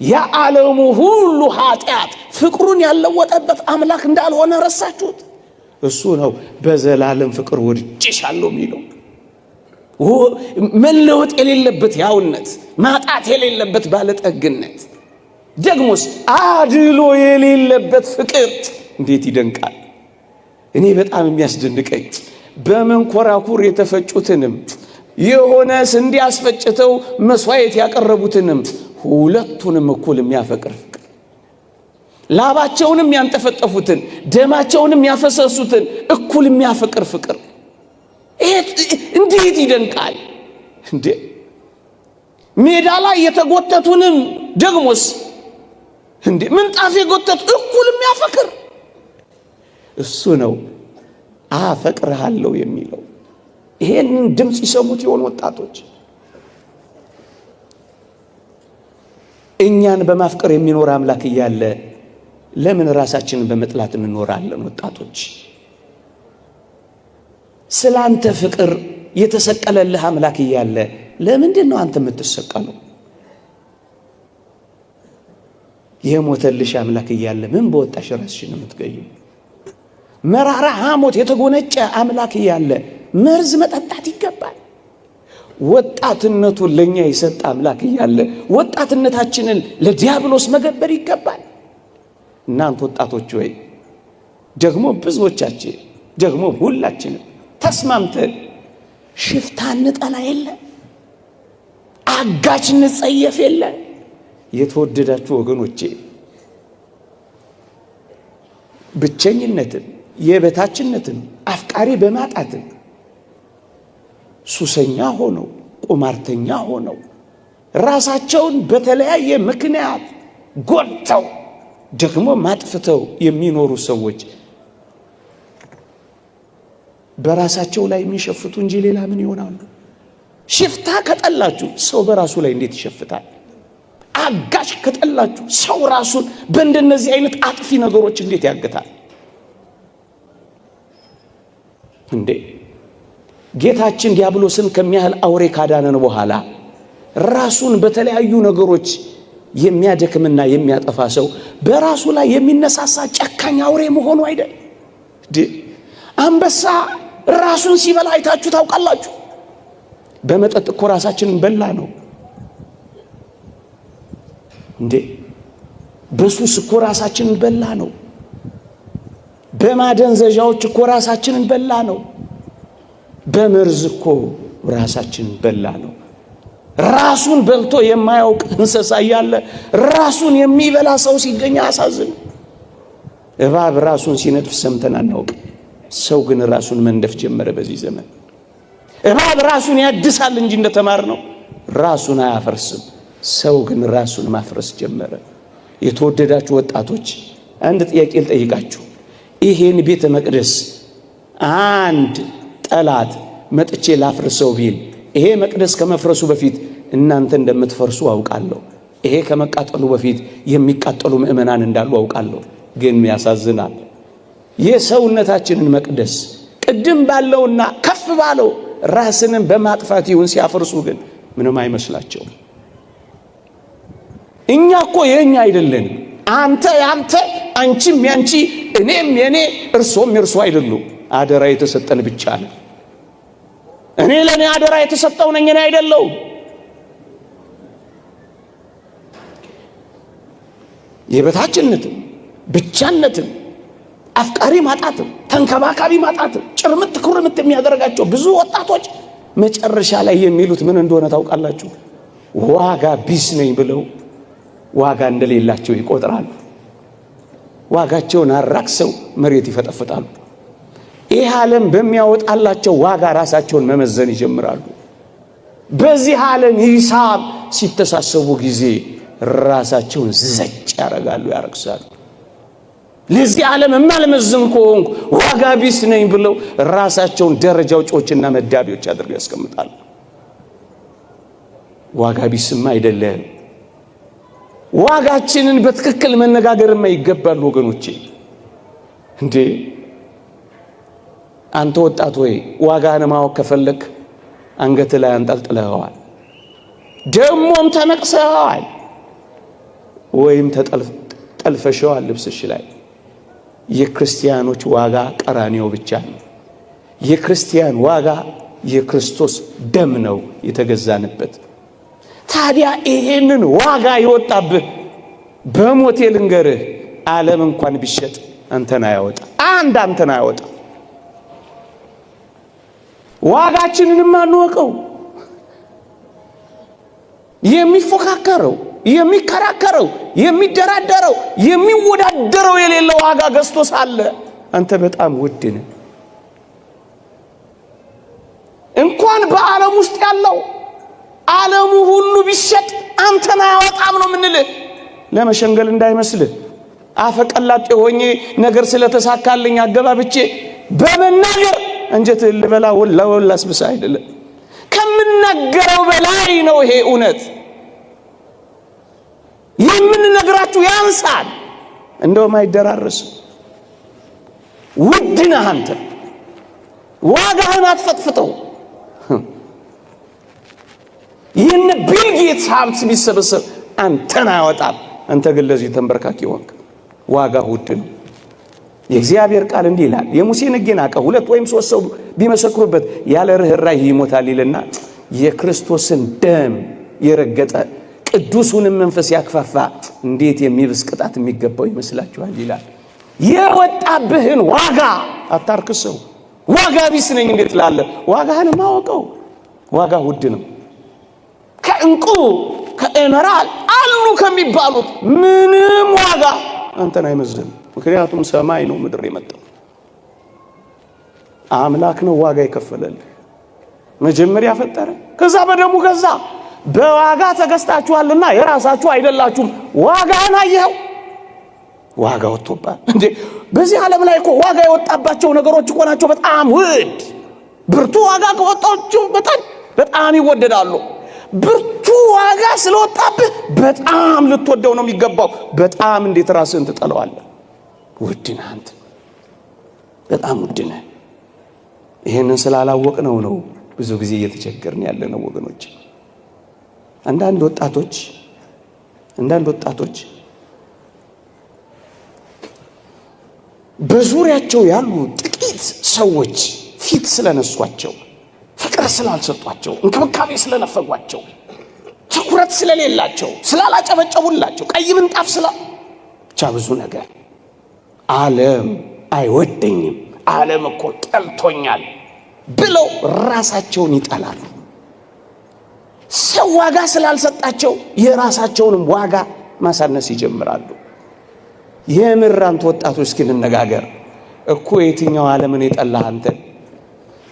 የዓለሙ ሁሉ ኃጢአት ፍቅሩን ያለወጠበት አምላክ እንዳልሆነ ረሳችሁት? እሱ ነው በዘላለም ፍቅር ወድጄሻለሁ የሚለው። መለወጥ የሌለበት ያውነት፣ ማጣት የሌለበት ባለጠግነት፣ ደግሞስ አድሎ የሌለበት ፍቅር እንዴት ይደንቃል! እኔ በጣም የሚያስደንቀኝ በመንኮራኩር የተፈጩትንም የሆነ ስንዴ አስፈጭተው መስዋዕት ያቀረቡትንም ሁለቱንም እኩል የሚያፈቅር ፍቅር፣ ላባቸውንም ያንጠፈጠፉትን ደማቸውንም ያፈሰሱትን እኩል የሚያፈቅር ፍቅር እንዴት ይደንቃል እንዴ! ሜዳ ላይ የተጎተቱንም ደግሞስ እንዴ ምንጣፍ የጎተቱ እኩል የሚያፈቅር እሱ ነው አፈቅርሃለሁ የሚለው። ይሄንን ድምፅ ይሰሙት ይሆን ወጣቶች? እኛን በማፍቀር የሚኖር አምላክ እያለ ለምን ራሳችንን በመጥላት እንኖራለን? ወጣቶች፣ ስላንተ ፍቅር የተሰቀለልህ አምላክ እያለ ለምንድን ነው አንተ የምትሰቀለው? የሞተልሽ አምላክ እያለ ምን በወጣሽ ራስሽን የምትገዩ? መራራ ሐሞት የተጎነጨ አምላክ እያለ መርዝ መጠጣት ይገባል? ወጣትነቱን ለኛ የሰጠ አምላክ እያለ ወጣትነታችንን ለዲያብሎስ መገበር ይገባል? እናንተ ወጣቶች ሆይ ደግሞ ብዙዎቻችን ደግሞ ሁላችንም ተስማምተን ሽፍታ እንጠላ የለ፣ አጋች እንጸየፍ የለ። የተወደዳችሁ ወገኖቼ ብቸኝነትን፣ የበታችነትን፣ አፍቃሪ በማጣትን ሱሰኛ ሆነው ቁማርተኛ ሆነው ራሳቸውን በተለያየ ምክንያት ጎድተው ደግሞ ማጥፍተው የሚኖሩ ሰዎች በራሳቸው ላይ የሚሸፍቱ እንጂ ሌላ ምን ይሆናሉ? ሽፍታ ከጠላችሁ ሰው በራሱ ላይ እንዴት ይሸፍታል? አጋሽ ከጠላችሁ ሰው ራሱን በእንደነዚህ አይነት አጥፊ ነገሮች እንዴት ያገታል እንዴ? ጌታችን ዲያብሎስን ከሚያህል አውሬ ካዳነን በኋላ ራሱን በተለያዩ ነገሮች የሚያደክምና የሚያጠፋ ሰው በራሱ ላይ የሚነሳሳ ጨካኝ አውሬ መሆኑ አይደል? አንበሳ ራሱን ሲበላ አይታችሁ ታውቃላችሁ? በመጠጥ እኮ ራሳችንን በላ ነው እንዴ? በሱስ እኮ ራሳችንን በላ ነው። በማደንዘዣዎች እኮ ራሳችንን በላ ነው። በመርዝ እኮ ራሳችንን በላ ነው። ራሱን በልቶ የማያውቅ እንስሳ እያለ ራሱን የሚበላ ሰው ሲገኝ አሳዝን። እባብ ራሱን ሲነድፍ ሰምተን አናውቅ። ሰው ግን ራሱን መንደፍ ጀመረ በዚህ ዘመን። እባብ ራሱን ያድሳል እንጂ እንደተማር ነው ራሱን አያፈርስም። ሰው ግን ራሱን ማፍረስ ጀመረ። የተወደዳችሁ ወጣቶች አንድ ጥያቄ ልጠይቃችሁ። ይሄን ቤተ መቅደስ አንድ ጠላት መጥቼ ላፍርሰው ቢል ይሄ መቅደስ ከመፍረሱ በፊት እናንተ እንደምትፈርሱ አውቃለሁ። ይሄ ከመቃጠሉ በፊት የሚቃጠሉ ምእመናን እንዳሉ አውቃለሁ። ግን ያሳዝናል። የሰውነታችንን መቅደስ ቅድም ባለውና ከፍ ባለው ራስንም በማጥፋት ይሁን ሲያፈርሱ ግን ምንም አይመስላቸውም። እኛ እኮ የኛ አይደለንም። አንተ ያንተ፣ አንቺም ያንቺ፣ እኔም የኔ፣ እርሶም የእርሶ አይደሉም። አደራ የተሰጠን ብቻ ነው። እኔ ለኔ አደራ የተሰጠው ነኝ፣ እኔ አይደለሁም። የበታችነትም ብቻነትም አፍቃሪ ማጣትም ተንከባካቢ ማጣትም ጭርምት ኩርምት የሚያደርጋቸው ብዙ ወጣቶች መጨረሻ ላይ የሚሉት ምን እንደሆነ ታውቃላችሁ? ዋጋ ቢስ ነኝ ብለው ዋጋ እንደሌላቸው ይቆጥራሉ። ዋጋቸውን አራክሰው መሬት ይፈጠፍጣሉ። ይህ ዓለም በሚያወጣላቸው ዋጋ ራሳቸውን መመዘን ይጀምራሉ። በዚህ ዓለም ሂሳብ ሲተሳሰቡ ጊዜ ራሳቸውን ዘጭ ያረጋሉ፣ ያረክሳሉ። ለዚህ ዓለም የማልመዝን ከሆንኩ ዋጋ ቢስ ነኝ ብለው ራሳቸውን ደረጃ ውጪዎችና መዳቢዎች አድርገው ያስቀምጣሉ። ዋጋ ቢስማ አይደለም። ዋጋችንን በትክክል መነጋገርማ ይገባል ወገኖቼ። እንዴ አንተ ወጣት ወይ ዋጋህን ማወቅ ከፈለክ አንገት ላይ አንጠልጥለዋል፣ ደሞም ተነቅሰዋል፣ ወይም ተጠልፈሸዋል ልብስሽ ላይ። የክርስቲያኖች ዋጋ ቀራንዮ ብቻ ነው። የክርስቲያን ዋጋ የክርስቶስ ደም ነው የተገዛንበት። ታዲያ ይሄንን ዋጋ ይወጣብህ በሞቴ ልንገርህ፣ ዓለም እንኳን ቢሸጥ አንተን አያወጣ፣ አንተን አያወጣ። ዋጋችንንም አንወቀው። የሚፎካከረው፣ የሚከራከረው፣ የሚደራደረው፣ የሚወዳደረው የሌለው ዋጋ ገዝቶ ሳለ አንተ በጣም ውድ ነህ። እንኳን በዓለም ውስጥ ያለው ዓለሙ ሁሉ ቢሸጥ አንተን አያወጣም ነው ምንልህ። ለመሸንገል እንዳይመስልህ አፈቀላጤ ሆኜ ነገር ስለተሳካልኝ አገባብቼ በመናገር እንጀትህን ልበላ ወላስብሳ አይደለም። ከምናገረው በላይ ነው ይሄ እውነት። የምንነግራችሁ ያንሳል፣ እንደውም አይደራረስም። ውድ ነህ አንተ። ዋጋህን አትፈጥፍጠው። ይህን ቢል ጌትስ ሀብት ቢሰበሰብ አንተን አያወጣም። አንተ ግን ለዚህ ተንበርካኪ ሆንክ። ዋጋ ውድ ነው። የእግዚአብሔር ቃል እንዲህ ይላል፣ የሙሴን ሕግ የናቀ 2 ወይም 3 ሰው ቢመሰክሩበት ያለ ርኅራኄ ይሞታል ይልና የክርስቶስን ደም የረገጠ ቅዱሱንም መንፈስ ያክፋፋ እንዴት የሚብስ ቅጣት የሚገባው ይመስላችኋል ይላል። የወጣብህን ዋጋ አታርክሰው። ዋጋ ቢስ ነኝ እንዴት ትላለህ? ዋጋህን ማወቀው። ዋጋ ውድ ነው። ከእንቁ ከኤመራል አሉ ከሚባሉት ምንም ዋጋ አንተን አይመዝንም። ምክንያቱም ሰማይ ነው ምድር የመጣው አምላክ ነው ዋጋ የከፈለልህ። መጀመሪያ ፈጠረ፣ ከዛ በደሙ ገዛ። በዋጋ ተገዝታችኋልና የራሳችሁ አይደላችሁም። ዋጋህን አየኸው? ዋጋ ወጥቶባል እንዴ? በዚህ ዓለም ላይ እኮ ዋጋ የወጣባቸው ነገሮች እኮ ናቸው በጣም ውድ። ብርቱ ዋጋ ከወጣቸው በጣም ይወደዳሉ። ብርቱ ዋጋ ስለወጣብህ በጣም ልትወደው ነው የሚገባው። በጣም እንዴት ራስህን ትጠለዋለህ? ውድ ነህ አንተ፣ በጣም ውድ ነህ። ይሄንን ስላላወቅነው ነው ብዙ ጊዜ እየተቸገርን ያለነው ወገኖች። አንዳንድ ወጣቶች በዙሪያቸው ያሉ ጥቂት ሰዎች ፊት ስለነሷቸው፣ ፍቅር ስላልሰጧቸው፣ እንክብካቤ ስለነፈጓቸው፣ ትኩረት ስለሌላቸው፣ ስላላጨበጨቡላቸው፣ ቀይ ምንጣፍ ብቻ ብዙ ነገር ዓለም አይወደኝም፣ ዓለም እኮ ጠልቶኛል ብለው ራሳቸውን ይጠላሉ። ሰው ዋጋ ስላልሰጣቸው የራሳቸውንም ዋጋ ማሳነስ ይጀምራሉ። የምራንት ወጣቶች እስኪ እንነጋገር እኮ የትኛው ዓለምን የጠላህ አንተ?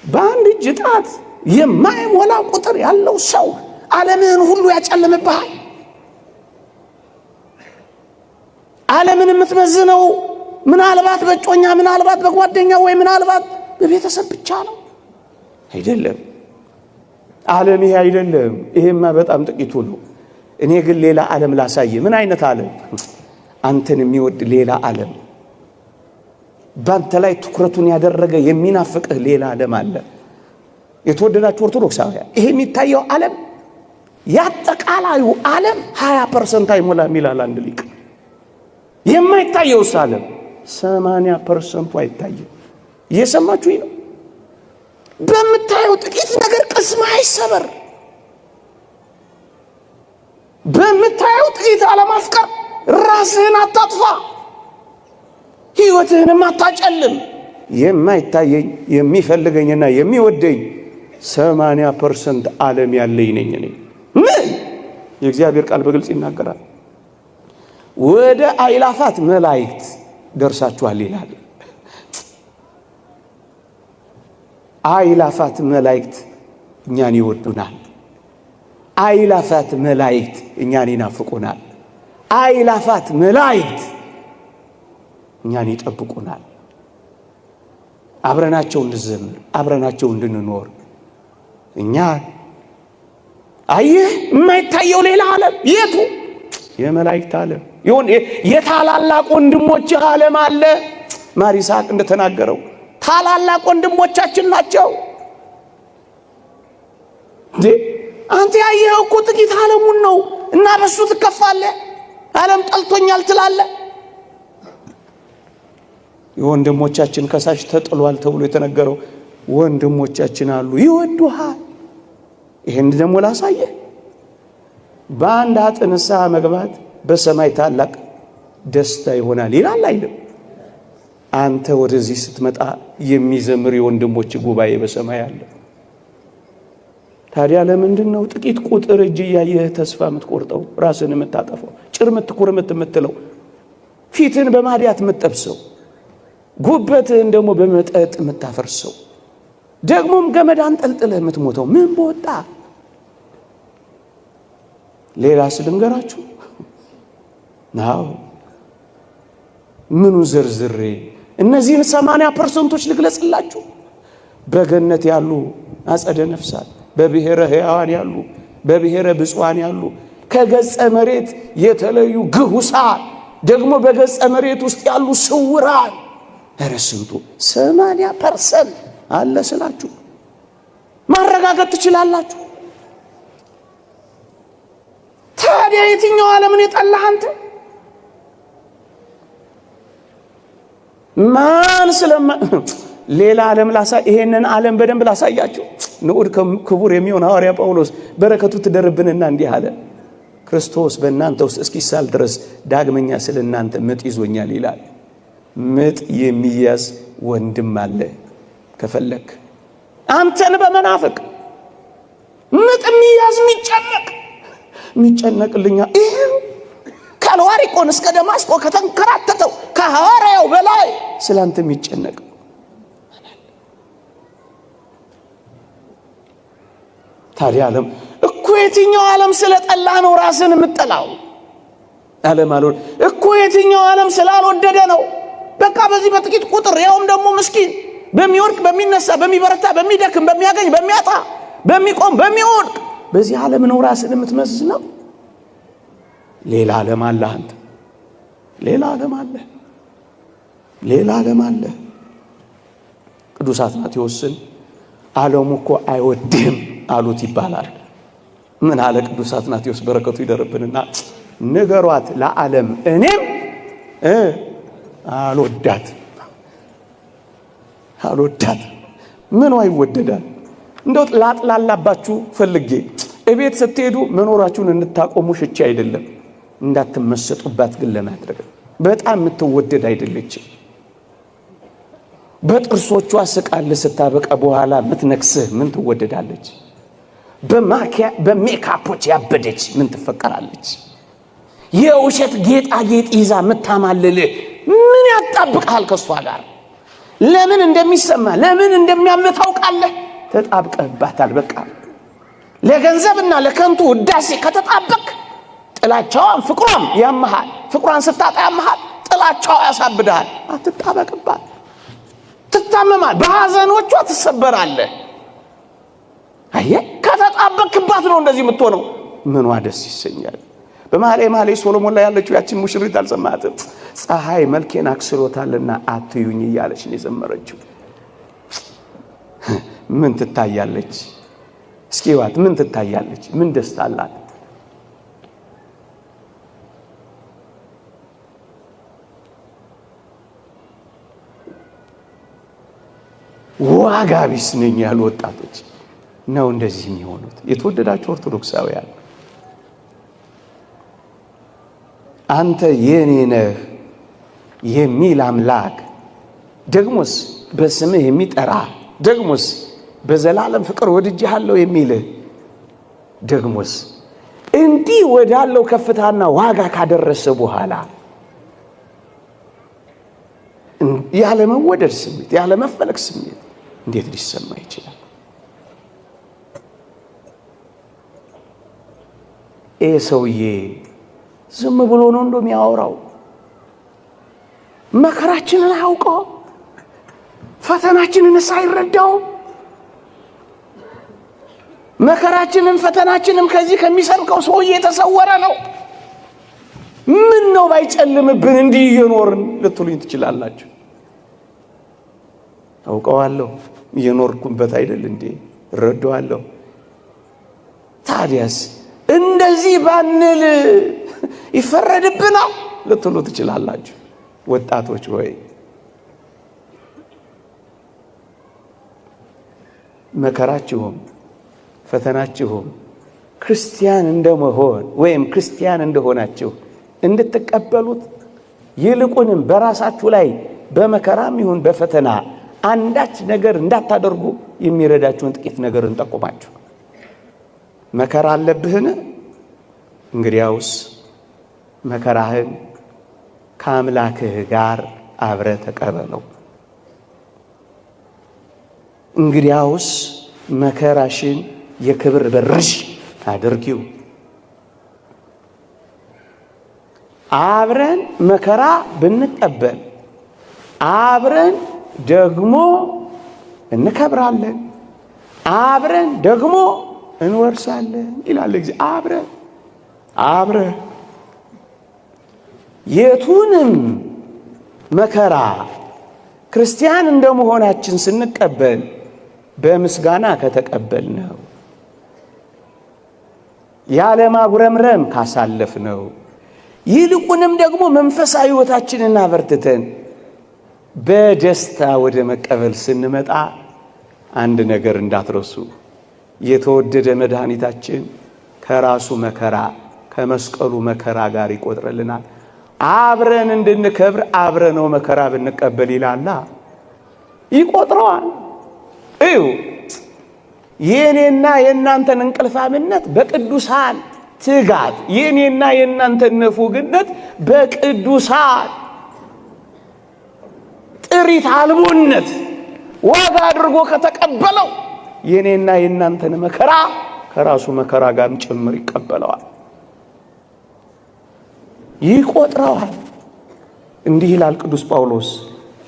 በአንድ እጅ ጣት የማይሞላ ቁጥር ያለው ሰው ዓለምን ሁሉ ያጨልምብሃል። ዓለምን የምትመዝነው ምናልባት በጮኛ፣ ምናልባት በጓደኛ፣ ወይ ምናልባት በቤተሰብ ብቻ ነው አይደለም። ዓለም ይሄ አይደለም። ይሄማ በጣም ጥቂቱ ነው። እኔ ግን ሌላ ዓለም ላሳየ። ምን አይነት ዓለም? አንተን የሚወድ ሌላ ዓለም፣ ባንተ ላይ ትኩረቱን ያደረገ የሚናፍቅህ ሌላ ዓለም አለ። የተወደዳችሁ ኦርቶዶክሳውያን፣ ይሄ የሚታየው ዓለም ያጠቃላዩ ዓለም 20% አይሞላም ይላል አንድ ሊቅ። የማይታየውስ ዓለም 80% አይታየም። እየሰማችሁኝ ነው? በምታየው ጥቂት ነገር ቅስምህ አይሰበር። በምታየው ጥቂት አለማፍቀር ራስህን አታጥፋ፣ ሕይወትህንም አታጨልም። የማይታየኝ የሚፈልገኝና የሚወደኝ 80% ዓለም ያለኝ ነኝ እኔ። ምን የእግዚአብሔር ቃል በግልጽ ይናገራል። ወደ አእላፋት መላእክት ደርሳችኋል ይላል። አእላፋት መላእክት እኛን ይወዱናል። አእላፋት መላእክት እኛን ይናፍቁናል። አእላፋት መላእክት እኛን ይጠብቁናል። አብረናቸው እንድንዘምር፣ አብረናቸው እንድንኖር። እኛ አየህ የማይታየው ሌላ ዓለም የቱ? የመላእክት ዓለም ይሁን። የታላላቅ ወንድሞችህ ዓለም አለ። ማር ይስሐቅ እንደተናገረው ታላላቅ ወንድሞቻችን ናቸው። እንዴ አንተ ያየኸው እኮ ጥቂት ዓለሙን ነው እና በሱ ትከፋለህ። ዓለም ጠልቶኛል ትላለህ። የወንድሞቻችን ከሳሽ ተጥሏል ተብሎ የተነገረው ወንድሞቻችን አሉ፣ ይወዱሃል። ይሄን ደግሞ ላሳየህ። በአንድ ንስሐ መግባት በሰማይ ታላቅ ደስታ ይሆናል ይላል አይደል? አንተ ወደዚህ ስትመጣ የሚዘምር የወንድሞች ጉባኤ በሰማይ አለ። ታዲያ ለምንድን ነው ጥቂት ቁጥር እጅ እያየህ ተስፋ የምትቆርጠው፣ ራስን የምታጠፈው፣ ጭር የምትለው፣ ፊትን በማዲያት የምትጠብሰው፣ ጉበትህን ደግሞ በመጠጥ የምታፈርሰው፣ ደግሞም ገመድ አንጠልጥለህ የምትሞተው? ምን በወጣ ሌላ ስልንገራችሁ ናው ምኑ ዝርዝሬ እነዚህን 80% ልግለጽላችሁ። በገነት ያሉ አጸደ ነፍሳት፣ በብሔረ ሕያዋን ያሉ፣ በብሔረ ብፁዓን ያሉ፣ ከገጸ መሬት የተለዩ ግሁሳን፣ ደግሞ በገጸ መሬት ውስጥ ያሉ ስውራን። ኧረ ስንቱ 80% አለ ስላችሁ ማረጋገጥ ትችላላችሁ። ታዲያ የትኛው ዓለምን የጠላህ አንተ? ማን ሌላ ዓለም ይሄንን ዓለም በደንብ ላሳያችሁ። ንዑድ ክቡር የሚሆን ሐዋርያ ጳውሎስ በረከቱ ትደርብንና እንዲህ አለ፣ ክርስቶስ በእናንተ ውስጥ እስኪሳል ድረስ ዳግመኛ ስለ እናንተ ምጥ ይዞኛል ይላል። ምጥ የሚያዝ ወንድም አለ። ከፈለክ አንተን በመናፈቅ ምጥ የሚያዝ የሚጨነቅልኛ ይሄው ከአልዋሪቆን እስከ ደማስቆ ከተንከራተተው ከሐዋርያው በላይ ስላንተ የሚጨነቅ ታዲያ ዓለም እኮ የትኛው ዓለም ስለጠላ ነው ራስን የምትጠላው? ዓለም አልወድ እኮ የትኛው ዓለም ስላልወደደ ነው? በቃ በዚህ በጥቂት ቁጥር ያውም ደግሞ ምስኪን በሚወድቅ በሚነሳ በሚበረታ በሚደክም በሚያገኝ በሚያጣ በሚቆም በሚወድቅ በዚህ ዓለም ነው ራስን የምትመዝነው። ሌላ ዓለም አለ። አንተ ሌላ ዓለም አለ፣ ሌላ ዓለም አለ። ቅዱስ አትናቴዎስን ዓለሙ እኮ አይወድህም አሉት ይባላል። ምን አለ ቅዱስ አትናቴዎስ በረከቱ ይደርብንና ንገሯት ለዓለም እኔም አልወዳት ምኗ ይወደዳል? እንደው ላጥላላባችሁ ፈልጌ እቤት ስትሄዱ መኖራችሁን እንድታቆሙ ሽቼ አይደለም፣ እንዳትመሰጡባት ግን ለማድረግ በጣም የምትወደድ አይደለችም። በጥርሶቿ ስቃል ስታበቃ በኋላ የምትነክስህ ምን ትወደዳለች? በሜካፖች ያበደች ምን ትፈቀራለች? የውሸት ጌጣጌጥ ይዛ የምታማልልህ ምን ያጣብቃል ከሷ ጋር? ለምን እንደሚሰማ ለምን እንደሚያምህ ታውቃለህ? ተጣብቀህባታል። በቃ ለገንዘብና ለከንቱ ውዳሴ ከተጣበቅ ጥላቻዋን ፍቅሯን ያመሃል። ፍቅሯን ስታጣ ያመሃል፣ ጥላቻዋ ያሳብድሃል። አትጣበቅባት፣ ትታመማል፣ በሐዘኖቿ ትሰበራለህ። አየህ፣ ከተጣበቅባት ነው እንደዚህ የምትሆነው። ምኗ ደስ ይሰኛል። በመኃልየ ሶሎሞን ላይ ያለችው ያችን ሙሽሪት አልሰማትም? ፀሐይ መልኬን አክስሎታልና አትዩኝ እያለች ነው የዘመረችው። ምን ትታያለች? እስኪ ዋት ምን ትታያለች? ምን ደስታ አላት? ዋጋ ቢስ ነኝ ያሉ ወጣቶች ነው እንደዚህ የሚሆኑት። የተወደዳችሁ ኦርቶዶክሳውያን አንተ የኔ ነህ የሚል አምላክ ደግሞስ በስምህ የሚጠራ ደግሞስ በዘላለም ፍቅር ወድጄሃለሁ የሚልህ ደግሞስ እንዲህ ወዳለው ከፍታና ዋጋ ካደረሰ በኋላ ያለ መወደድ ስሜት ያለ መፈለግ ስሜት እንዴት ሊሰማ ይችላል? ይህ ሰውዬ ዝም ብሎ ነው እንደሚያወራው? መከራችንን አያውቀው? ፈተናችንን ሳይረዳው? መከራችንን ፈተናችንን ከዚህ ከሚሰብከው ሰውዬ የተሰወረ ነው። ምን ነው ባይጨልምብን እንዲህ እየኖርን ልትሉኝ ትችላላችሁ። አውቀዋለሁ፣ እየኖርኩበት አይደል እንዴ? እረዳዋለሁ። ታዲያስ እንደዚህ ባንል ይፈረድብናል ልትሉ ትችላላችሁ። ወጣቶች ሆይ መከራችሁም ፈተናችሁም ክርስቲያን እንደመሆን ወይም ክርስቲያን እንደሆናችሁ እንድትቀበሉት ይልቁንም በራሳችሁ ላይ በመከራም ይሁን በፈተና አንዳች ነገር እንዳታደርጉ የሚረዳችሁን ጥቂት ነገር እንጠቁማችሁ። መከራ አለብህን? እንግዲያውስ መከራህን ከአምላክህ ጋር አብረህ ተቀበለው። እንግዲያውስ መከራሽን የክብር በርሽ አድርጊው። አብረን መከራ ብንቀበል አብረን ደግሞ እንከብራለን፣ አብረን ደግሞ እንወርሳለን ይላል እግዚአብሔር። አብረን የቱንም መከራ ክርስቲያን እንደመሆናችን ስንቀበል በምስጋና ከተቀበልነው ያለ ማጉረምረም ካሳለፍነው ይልቁንም ደግሞ መንፈሳዊ ሕይወታችንን አበርትተን በደስታ ወደ መቀበል ስንመጣ አንድ ነገር እንዳትረሱ። የተወደደ መድኃኒታችን ከራሱ መከራ ከመስቀሉ መከራ ጋር ይቆጥረልናል። አብረን እንድንከብር አብረነው መከራ ብንቀበል ይላላ ይቆጥረዋል። እዩ የኔና የእናንተን እንቅልፋምነት በቅዱሳን ትጋት፣ የኔና የእናንተን ንፉግነት በቅዱሳን ጥሪት አልቦነት ዋጋ አድርጎ ከተቀበለው የኔና የእናንተን መከራ ከራሱ መከራ ጋርም ጭምር ይቀበለዋል፣ ይቆጥረዋል። እንዲህ ይላል ቅዱስ ጳውሎስ፣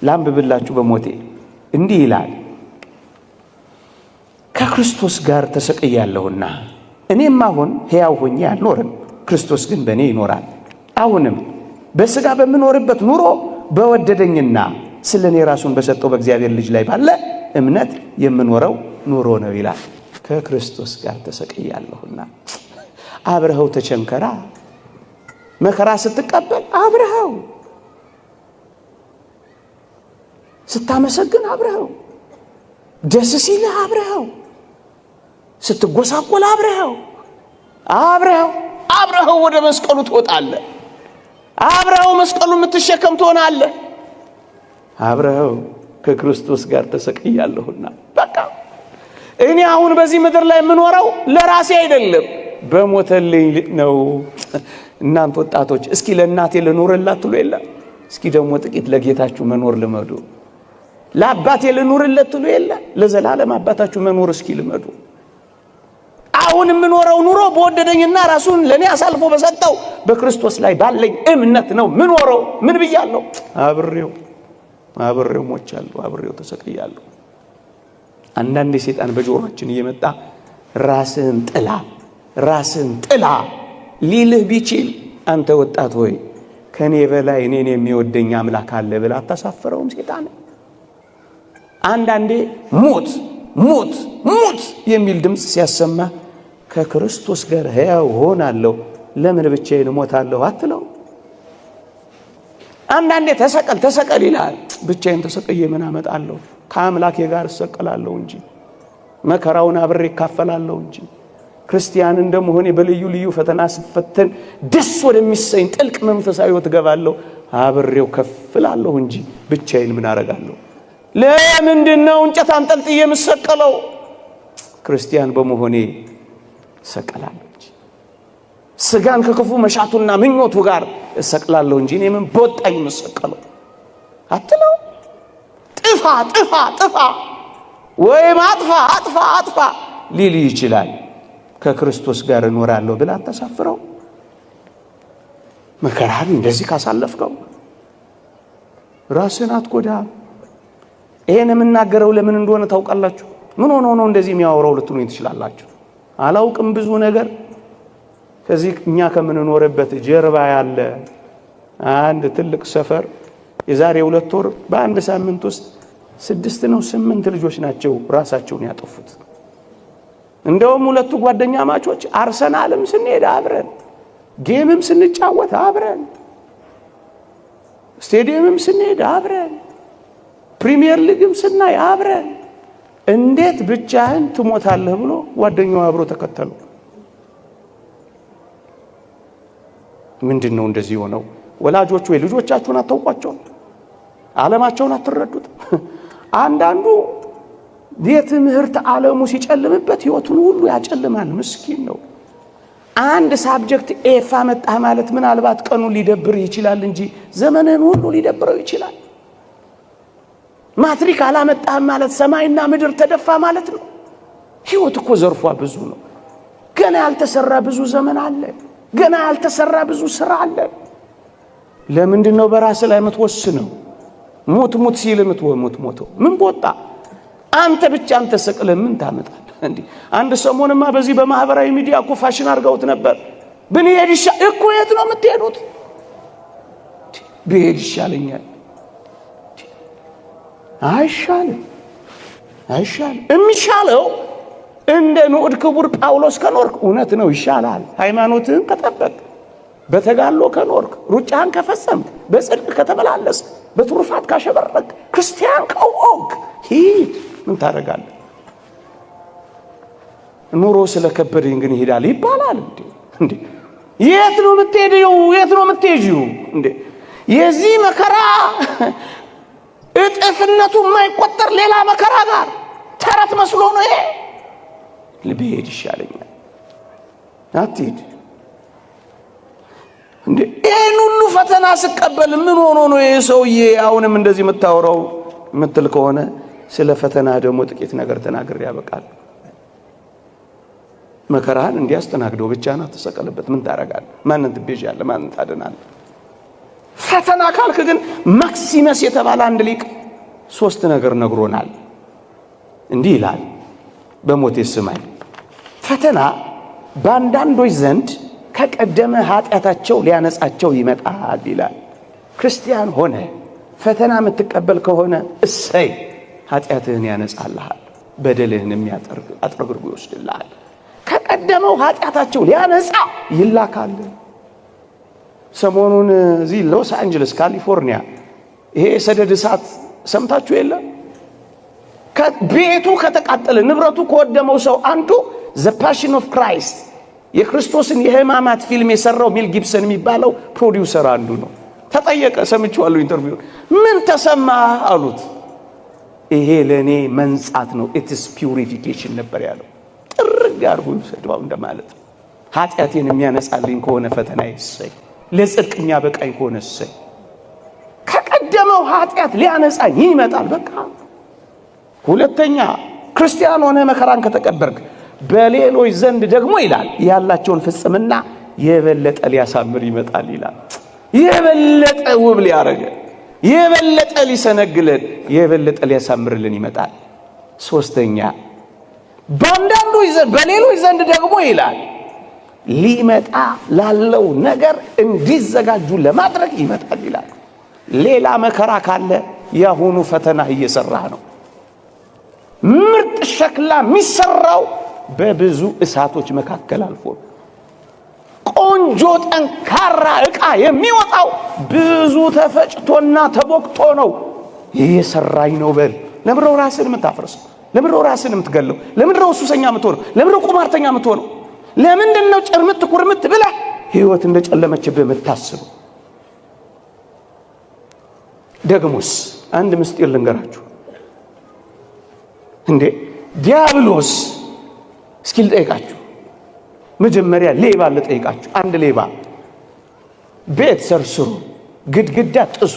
ላንብብላችሁ በሞቴ እንዲህ ይላል፣ ከክርስቶስ ጋር ተሰቅያለሁና እኔም አሁን ሕያው ሆኜ አልኖርም፣ ክርስቶስ ግን በእኔ ይኖራል። አሁንም በሥጋ በምኖርበት ኑሮ በወደደኝና ስለ እኔ ራሱን በሰጠው በእግዚአብሔር ልጅ ላይ ባለ እምነት የምኖረው ኑሮ ነው ይላል። ከክርስቶስ ጋር ተሰቅያለሁና አብረኸው ተቸንከራ። መከራ ስትቀበል አብረኸው፣ ስታመሰግን አብረኸው፣ ደስ ሲልህ አብረኸው፣ ስትጎሳቆል አብረኸው ወደ መስቀሉ ትወጣለህ። አብረኸው መስቀሉን የምትሸከም ትሆናለህ። አብረኸው ከክርስቶስ ጋር ተሰቅያለሁና በቃ እኔ አሁን በዚህ ምድር ላይ የምኖረው ለራሴ አይደለም፣ በሞተልኝ ነው። እናንተ ወጣቶች እስኪ ለእናቴ ልኖርላት ትሉ የለ? እስኪ ደግሞ ጥቂት ለጌታችሁ መኖር ልመዱ። ለአባቴ ልኖርለት ትሉ የለ? ለዘላለም አባታችሁ መኖር እስኪ ልመዱ። አሁን የምኖረው ኑሮ በወደደኝና ራሱን ለኔ አሳልፎ በሰጠው በክርስቶስ ላይ ባለኝ እምነት ነው ምኖረው። ምን ብያለሁ? አብሬው ሞቻለሁ፣ አብሬው ተሰቅያለሁ። አንዳንዴ ሰይጣን በጆሮአችን እየመጣ ራስን ጥላ ሊልህ ቢችል አንተ ወጣት ሆይ ከኔ በላይ እኔን የሚወደኝ አምላክ አለ ብለህ አታሳፍረውም ሰይጣን? አንዳንዴ ሞት የሚል ድምፅ ሲያሰማ ከክርስቶስ ጋር ሕያው ሆናለሁ ለምን ብቻዬን እሞታለሁ አትለው? አንዳንዴ ተሰቀል ይላል። ብቻዬን ተሰቅዬ ምን አመጣለሁ? ከአምላኬ ጋር እሰቀላለሁ እንጂ መከራውን አብሬ እካፈላለሁ እንጂ ክርስቲያን እንደመሆኔ በልዩ ልዩ ፈተና ስፈተን ደስ ወደሚሰኝ ጥልቅ መንፈሳዊ ሕይወት ገባለሁ። አብሬው ከፍላለሁ እንጂ ብቻዬን ምን አረጋለሁ? ለምንድነው እንጨት አንጠልጥዬ የምሰቀለው? ክርስቲያን በመሆኔ እሰቀላለሁ እንጂ ስጋን ከክፉ መሻቱና ምኞቱ ጋር እሰቅላለሁ እንጂ እኔ ምን በወጣኝ የምሰቀለው አትለው? ጥፋ ወይም አጥፋ ሊል ይችላል። ከክርስቶስ ጋር እኖራለሁ ብላ አታሳፍረው። መከራን እንደዚህ ካሳለፍከው ራስን አትጎዳም። ይሄን የምናገረው ለምን እንደሆነ ታውቃላችሁ? ምን ሆኖ ነው እንደዚህ የሚያወራው ልትሉኝ ትችላላችሁ። አላውቅም። ብዙ ነገር ከዚህ እኛ ከምንኖርበት ጀርባ ያለ አንድ ትልቅ ሰፈር የዛሬ 2 ወር በአንድ ሳምንት ውስጥ 6 ነው 8 ልጆች ናቸው ራሳቸውን ያጠፉት። እንደውም 2 ጓደኛ ማቾች አርሰናልም ስንሄድ አብረን፣ ጌምም ስንጫወት አብረን፣ ስቴዲየምም ስንሄድ አብረን፣ ፕሪሚየር ሊግም ስናይ አብረን። እንዴት ብቻህን ትሞታለህ ብሎ ጓደኛው አብሮ ተከተሉ። ምንድነው እንደዚህ ሆነው? ወላጆች ወይ ልጆቻችሁን አታውቋቸው? ዓለማቸውን አትረዱት? አንዳንዱ የትምህርት ዓለሙ ሲጨልምበት ህይወቱን ሁሉ ያጨልማል። ምስኪን ነው። አንድ ሳብጀክት ኤፍ አመጣህ ማለት ምናልባት ቀኑን ሊደብር ይችላል እንጂ ዘመንን ሁሉ ሊደብረው ይችላል። ማትሪክ አላመጣህ ማለት ሰማይና ምድር ተደፋ ማለት ነው። ህይወት እኮ ዘርፏ ብዙ ነው። ገና ያልተሰራ ብዙ ዘመን አለ። ገና ያልተሰራ ብዙ ስራ አለ። ለምንድነው በራስ ላይ የምትወስነው? ሞት ሲል የምትሞተው ምን ቦጣ? አንተ ብቻ አንተ ሰቅለ ምን ታመጣለህ እንዴ? አንድ ሰሞንማ በዚህ በማህበራዊ ሚዲያ እኮ ፋሽን አድርገውት ነበር። ብንሄድ እኮ የት ነው የምትሄዱት? ብሄድ ይሻለኛል። አይሻልም። የሚሻለው እንደ ንዑድ ክቡር ጳውሎስ ከኖርክ እውነት ነው ይሻላል። ሃይማኖትህን ከጠበቅ፣ በተጋሎ ከኖርክ፣ ሩጫህን ከፈጸምክ፣ በጽድቅ ከተመላለስ፣ በትሩፋት ካሸበረክ፣ ክርስቲያን ከሆንክ ሂድ። ምን ታደርጋለህ? ኑሮ ስለከበደኝ ግን ይሄዳል ይባላል እንዴ? የት ነው የምትሄጂው እንዴ? የዚህ መከራ እጥፍነቱ የማይቆጠር ሌላ መከራ ጋር ተረት መስሎ ነው ይሄ። ልብሄድ ይሻለኛል። አትሂድ እንዴ? ይሄን ሁሉ ፈተና ስቀበል ምን ሆኖ ነው ይሄ ሰውዬ አሁንም እንደዚህ የምታወራው የምትል ከሆነ ስለ ፈተና ደግሞ ጥቂት ነገር ተናግሬ ያበቃል። መከራን እንዲያስተናግደው ብቻና ተሰቀለበት ምን ታረጋለህ? ማንን ትቤዣለህ? ማንን ታድናለህ? ፈተና ካልክ ግን ማክሲመስ የተባለ አንድ ሊቅ 3 ነገር ነግሮናል። እንዲህ ይላል፣ በሞቴ ስማኝ። ፈተና በአንዳንዶች ዘንድ ከቀደመ ኃጢአታቸው ሊያነጻቸው ይመጣል ይላል። ክርስቲያን ሆነ ፈተና የምትቀበል ከሆነ እሰይ፣ ኃጢአትህን ያነጻልሃል፣ በደልህን አጥርግርጉ ይወስድልሃል። ከቀደመው ኃጢአታቸው ሊያነጻ ይላካል። ሰሞኑን እዚህ ሎስ አንጀለስ ካሊፎርኒያ ይሄ ሰደድ እሳት ሰምታችሁ የለ? ቤቱ ከተቃጠለ ንብረቱ ከወደመው ሰው አንዱ ዘ ፓሽን ኦፍ ክራይስት የክርስቶስን የሕማማት ፊልም የሰራው ሜል ጊብሰን የሚባለው ፕሮዲውሰር አንዱ ነው። ተጠየቀ፣ ሰምቼዋለሁ ኢንተርቪው። ምን ተሰማ አሉት። ይሄ ለኔ መንጻት ነው፣ ኢትስ ፒውሪፊኬሽን ነበር ያለው። ጥርግ አድርጎ ይሰደዋል እንደማለት ነው። ኃጢአቴን የሚያነጻልኝ ከሆነ ፈተና ይሰይ፣ ለጽድቅ የሚያበቃኝ ከሆነ ይሰይ። ከቀደመው ኃጢአት ሊያነጻኝ ይመጣል። በቃ ሁለተኛ ክርስቲያን ሆነ መከራን ከተቀበልክ በሌሎች ዘንድ ደግሞ ይላል ያላቸውን ፍጽምና የበለጠ ሊያሳምር ይመጣል ይላል። የበለጠ ውብ ሊያረገ፣ የበለጠ ሊሰነግለን፣ የበለጠ ሊያሳምርልን ይመጣል። ሶስተኛ በአንዳንዶች ዘንድ በሌሎች ዘንድ ደግሞ ይላል ሊመጣ ላለው ነገር እንዲዘጋጁ ለማድረግ ይመጣል ይላል። ሌላ መከራ ካለ ያሁኑ ፈተና እየሰራህ ነው። ምርጥ ሸክላ የሚሰራው በብዙ እሳቶች መካከል አልፎ ቆንጆ ጠንካራ ዕቃ የሚወጣው ብዙ ተፈጭቶና ተቦክቶ ነው። እየሰራኝ ነው በል። ለምንድነው ራስን የምታፈርሰው? ለምንድነው ራስን የምትገለው? ለምንድነው ሱሰኛ የምትሆነው? ለምንድነው ቁማርተኛ የምትሆነው? ለምንድነው ጭርምት ኩርምት ብለህ ህይወት እንደጨለመችብህ የምታስበው? ደግሞስ አንድ ምስጢር ልንገራችሁ። እንዴ ዲያብሎስ እስኪ ልጠይቃችሁ። መጀመሪያ ሌባ ልጠይቃችሁ። አንድ ሌባ ቤት ሰርስሮ ግድግዳ ጥሶ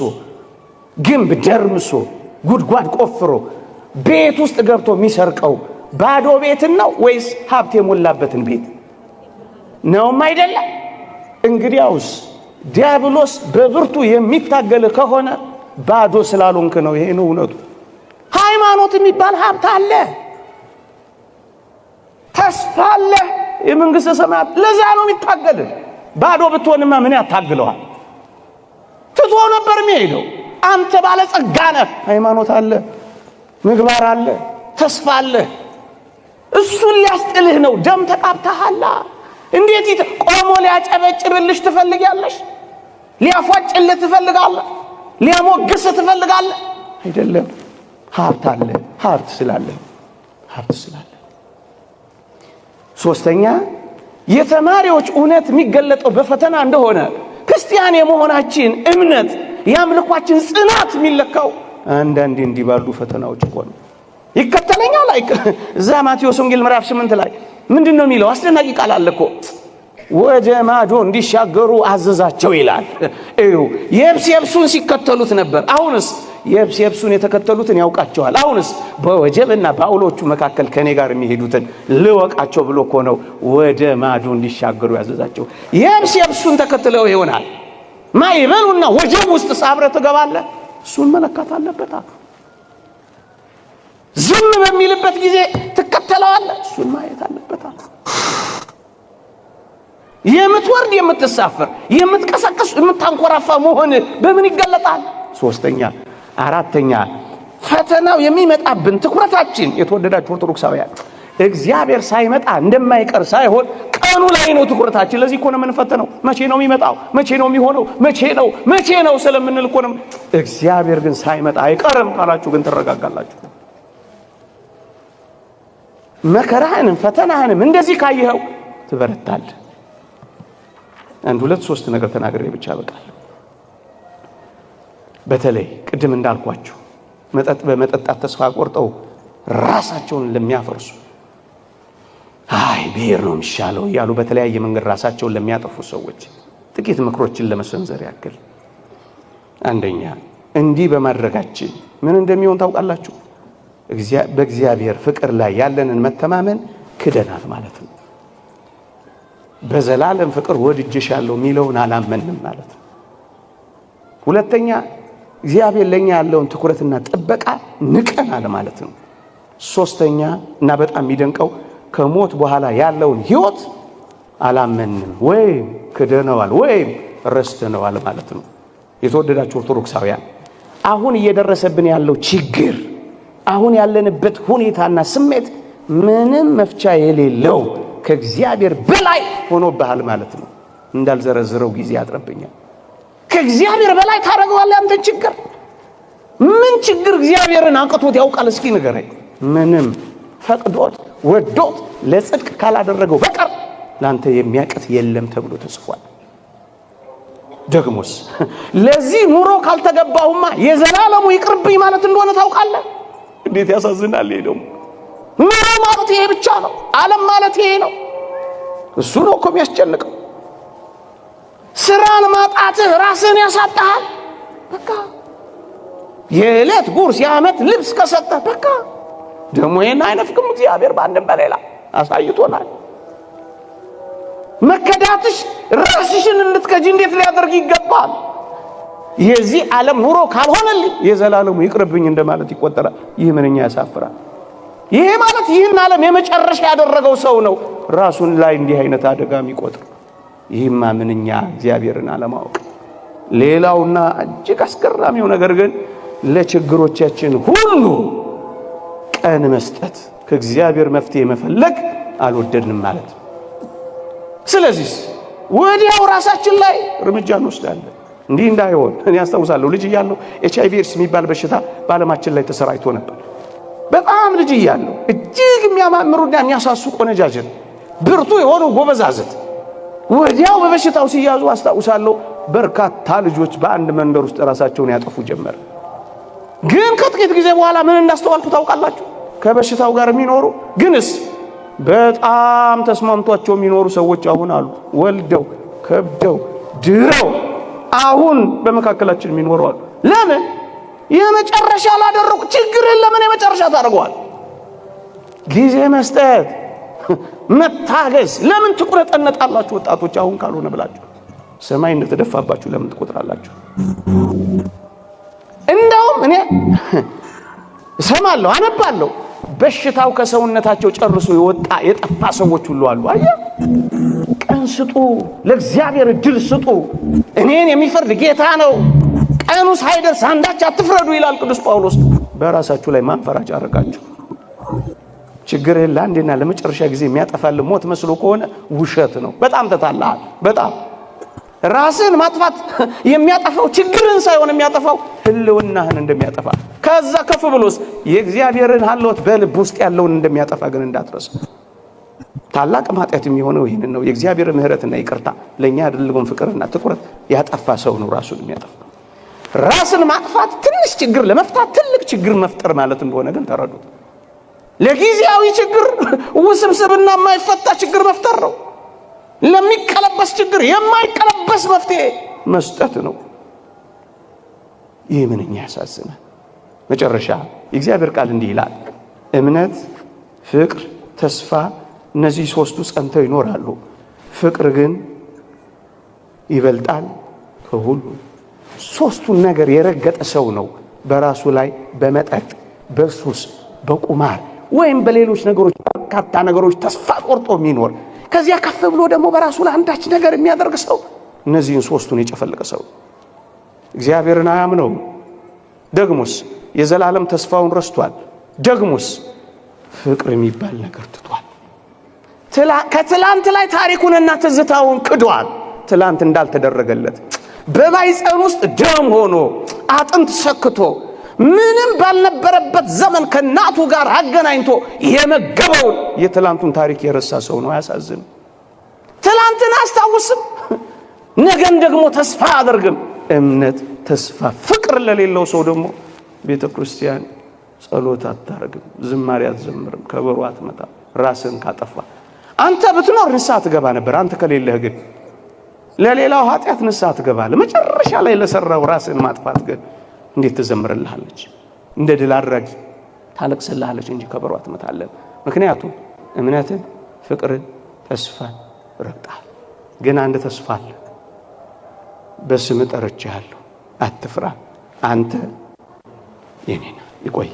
ግንብ ደርምሶ ጉድጓድ ቆፍሮ ቤት ውስጥ ገብቶ የሚሰርቀው ባዶ ቤትን ነው ወይስ ሀብት የሞላበትን ቤት ነውም? አይደለም። እንግዲያውስ ዲያብሎስ በብርቱ የሚታገል ከሆነ ባዶ ስላልሆንክ ነው። ይሄ ነው እውነቱ። ሃይማኖት የሚባል ሀብት አለ፣ ተስፋ አለ፣ የመንግስተ ሰማያት። ለዛ ነው የሚታገል። ባዶ ብትሆንማ ምን ያታግለዋል? ትቶ ነበር የሚሄደው። አንተ ባለጸጋ ነህ፣ ሃይማኖት አለ፣ ምግባር አለ፣ ተስፋ አለ። እሱን ሊያስጥልህ ነው። ደም ተቃብተሃል። እንዴት ቆሞ ሊያጨበጭብልሽ ትፈልጊያለሽ? ሊያፏጭልህ ትፈልጋለህ? ሊያሞግስህ ትፈልጋለህ? አይደለም። ሀብት አለ። ሀብት ስላለ ሶስተኛ የተማሪዎች እውነት የሚገለጠው በፈተና እንደሆነ ክርስቲያን የመሆናችን እምነት የአምልኳችን ጽናት የሚለካው አንዳንዴ እንዲህ ባሉ ፈተናዎች እኮ ነው። ይከተለኛል አይክ እዛ ማቴዎስ ወንጌል ምዕራፍ 8 ላይ ምንድነው የሚለው? አስደናቂ ቃል አለ እኮ። ወደ ማዶ እንዲሻገሩ አዘዛቸው ይላል። የብሱን ሲከተሉት ነበር። አሁንስ የብሱን የተከተሉትን ያውቃቸዋል። አሁንስ በወጀብና በአውሎቹ መካከል ከኔ ጋር የሚሄዱትን ልወቃቸው ብሎ እኮ ነው ወደ ማዶ እንዲሻገሩ ያዘዛቸው። የብሱን ተከትለው ይሆናል ማይበሉና ወጀብ ውስጥ አብረህ ትገባለህ። እሱን መለካት አለበት። ዝም በሚልበት ጊዜ ትከተለዋለህ። እሱን ማየት አለበት። የምትወርድ የምትሳፈር የምትቀሰቅስ የምታንኮራፋ መሆን በምን ይገለጣል? ሶስተኛ አራተኛ ፈተናው የሚመጣብን ትኩረታችን የተወደዳችሁ ኦርቶዶክሳውያን እግዚአብሔር ሳይመጣ እንደማይቀር ሳይሆን ቀኑ ላይ ነው ትኩረታችን። ለዚህ እኮ ነው የምንፈተነው። መቼ ነው የሚመጣው? መቼ ነው የሚሆነው? መቼ ነው ስለምንል እኮ ነው። እግዚአብሔር ግን ሳይመጣ አይቀርም ካላችሁ ግን ትረጋጋላችሁ። መከራህንም ፈተናህንም እንደዚህ ካየኸው ትበረታለህ። አንድ ሁለት ሶስት ነገር ተናግሬ ብቻ በቃል። በተለይ ቅድም እንዳልኳችሁ በመጠጣት ተስፋ ቆርጠው ራሳቸውን ለሚያፈርሱ ብሔር ነው የሚሻለው እያሉ በተለያየ መንገድ ራሳቸውን ለሚያጠፉ ሰዎች ጥቂት ምክሮችን ለመሰንዘር ያክል። አንደኛ እንዲህ በማድረጋችን ምን እንደሚሆን ታውቃላችሁ? በእግዚአብሔር ፍቅር ላይ ያለንን መተማመን ክደናል ማለት ነው። በዘላለም ፍቅር ወድጄሻለሁ የሚለውን አላመንም ማለት ነው። ሁለተኛ እግዚአብሔር ለኛ ያለውን ትኩረትና ጥበቃ ንቀናል ማለት ነው። ሶስተኛ እና በጣም የሚደንቀው ከሞት በኋላ ያለውን ህይወት አላመንም ወይም ክደነዋል ወይም ረስተነዋል ማለት ነው። የተወደዳችሁ ኦርቶዶክሳውያን አሁን እየደረሰብን ያለው ችግር፣ አሁን ያለንበት ሁኔታና ስሜት ምንም መፍቻ የሌለው ከእግዚአብሔር በላይ ሆኖብሃል ማለት ነው። እንዳልዘረዝረው ጊዜ ያጥረብኛል። ከእግዚአብሔር በላይ ታደርገዋለህ አንተን ችግር። ምን ችግር እግዚአብሔርን አንቅቶት ያውቃል? እስኪ ንገረኝ። ምንም። ፈቅዶት ወዶት ለጽድቅ ካላደረገው በቀር ላንተ የሚያቅት የለም ተብሎ ተጽፏል። ደግሞስ ለዚህ ኑሮ ካልተገባሁማ የዘላለሙ ይቅርብኝ ማለት እንደሆነ ታውቃለህ። እንዴት ያሳዝናል! ይሄ ደግሞ ኑሮ ማለት ይሄ ብቻ ነው። ዓለም ማለት ይሄ ነው። እሱ ነው እኮ የሚያስጨንቀው። ስራን ማጣትህ ራስህን ያሳጣሃል። በቃ የዕለት ጉርስ የዓመት ልብስ ከሰጠህ በቃ ደግሞ ይሄን አይነፍቅም እግዚአብሔር በአንድም በሌላ አሳይቶናል። መከዳትሽ ራስሽን እንድትከጂ እንዴት ሊያደርግ ይገባል? የዚህ ዓለም ኑሮ ካልሆነልኝ የዘላለሙ ይቅርብኝ እንደማለት ይቆጠራል። ይህ ምንኛ ያሳፍራል። ይሄ ማለት ይህን ዓለም የመጨረሻ ያደረገው ሰው ነው ራሱን ላይ እንዲህ አይነት አደጋ የሚቆጥር። ይህማ ምንኛ እግዚአብሔርን አለማወቅ። ሌላውና እጅግ አስገራሚው ነገር ግን ለችግሮቻችን ሁሉ ቀን መስጠት፣ ከእግዚአብሔር መፍትሄ መፈለግ አልወደድንም ማለት ነው። ስለዚህ ወዲያው ራሳችን ላይ እርምጃ እንወስዳለን። እንዲህ እንዳይሆን እኔ አስታውሳለሁ ልጅ እያለሁ HIV ኤድስ የሚባል በሽታ በዓለማችን ላይ ተሰራጭቶ ነበር። በጣም ልጅ እያለሁ እጅግ የሚያማምሩና የሚያሳሱ ቆነጃጅት፣ ብርቱ የሆኑ ጎበዛዝት ወዲያው በበሽታው ሲያዙ አስታውሳለሁ። በርካታ ልጆች በአንድ መንደር ውስጥ ራሳቸውን ያጠፉ ጀመር። ግን ከጥቂት ጊዜ በኋላ ምን እንዳስተዋልኩ ታውቃላችሁ? ከበሽታው ጋር የሚኖሩ ግንስ በጣም ተስማምቷቸው የሚኖሩ ሰዎች አሁን አሉ። ወልደው ከብደው ድረው አሁን በመካከላችን የሚኖሩ አሉ። ለምን? የመጨረሻ ላደረጉ ችግርን ለምን የመጨረሻ ታደርገዋል? ጊዜ መስጠት፣ መታገስ። ለምን ትቁረጠነጣላችሁ ወጣቶች? አሁን ካልሆነ ብላችሁ ሰማይ እንደተደፋባችሁ ለምን ትቆጥራላችሁ? እንደውም እኔ እሰማለሁ፣ አነባለሁ በሽታው ከሰውነታቸው ጨርሶ የወጣ የጠፋ ሰዎች ሁሉ አሉ። አያ ቀን ስጡ፣ ለእግዚአብሔር እድል ስጡ። እኔን የሚፈርድ ጌታ ነው። ቀኑ ሳይደርስ አንዳች አትፍረዱ ይላል ቅዱስ ጳውሎስ። በራሳችሁ ላይ ማንፈራጭ አረጋችሁ። ችግርህን ለአንዴና ለመጨረሻ ጊዜ የሚያጠፋልህ ሞት መስሎ ከሆነ ውሸት ነው። በጣም ተታለሃል። በጣም ራስን ማጥፋት የሚያጠፋው ችግርን ሳይሆን የሚያጠፋው ህልውናህን እንደሚያጠፋ፣ ከዛ ከፍ ብሎስ የእግዚአብሔርን ሐልወት በልብ ውስጥ ያለውን እንደሚያጠፋ ግን እንዳትረሳ። ታላቅ ኃጢአት የሚሆነው ይህንን ነው። የእግዚአብሔር ምሕረትና ይቅርታ ለኛ ያደረገውን ፍቅርና ትኩረት ያጠፋ ሰው ነው ራሱን የሚያጠፋ። ራስን ማጥፋት ትንሽ ችግር ለመፍታት ትልቅ ችግር መፍጠር ማለት እንደሆነ ግን ተረዱት። ለጊዜያዊ ችግር ውስብስብና የማይፈታ ችግር መፍጠር ነው። ለሚቀለበስ ችግር የማይቀለበስ መፍትሄ መስጠት ነው። ይህ ምንኛ ያሳዝናል። መጨረሻ የእግዚአብሔር ቃል እንዲህ ይላል፣ እምነት፣ ፍቅር፣ ተስፋ እነዚህ ሶስቱ ጸንተው ይኖራሉ። ፍቅር ግን ይበልጣል ከሁሉ። ሶስቱን ነገር የረገጠ ሰው ነው በራሱ ላይ በመጠጥ፣ በሱስ፣ በቁማር ወይም በሌሎች ነገሮች በርካታ ነገሮች ተስፋ ቆርጦ የሚኖር። ከዚያ ከፍ ብሎ ደግሞ በራሱ ላይ አንዳች ነገር የሚያደርግ ሰው እነዚህን ሶስቱን የጨፈለቀ ሰው እግዚአብሔርን አያምነው። ደግሞስ የዘላለም ተስፋውን ረስቷል። ደግሞስ ፍቅር የሚባል ነገር ትቷል። ከትላንት ላይ ታሪኩንና ትዝታውን ክዷል። ትላንት እንዳልተደረገለት በማይፀን ውስጥ ደም ሆኖ አጥንት ሰክቶ ምንም ባልነበረበት ዘመን ከናቱ ጋር አገናኝቶ የመገበውን የትላንቱን ታሪክ የረሳ ሰው ነው። አያሳዝንም? ትላንትን አስታውስም፣ ነገን ደግሞ ተስፋ አደርግም። እምነት፣ ተስፋ፣ ፍቅር ለሌለው ሰው ደግሞ ቤተ ክርስቲያን ጸሎት አታረግም፣ ዝማሬ አትዘምርም፣ ከበሮ አትመታ። ራስን ካጠፋ አንተ ብትኖር ንስሐ ትገባ ነበር። አንተ ከሌለህ ግን ለሌላው ኃጢአት ንስሐ ትገባለህ። መጨረሻ ላይ ለሰራው ራስን ማጥፋት ግን እንዴት ትዘምርልሃለች? እንደ ድል አድራጊ ታለቅስልሃለች እንጂ ከበሮ አትመታለህ። ምክንያቱም እምነትን፣ ፍቅርን፣ ተስፋን ረግጠሃል። ግን አንድ ተስፋ አለ። በስም ጠርቼሃለሁ፣ አትፍራ፣ አንተ የኔ ነህ። ይቆየ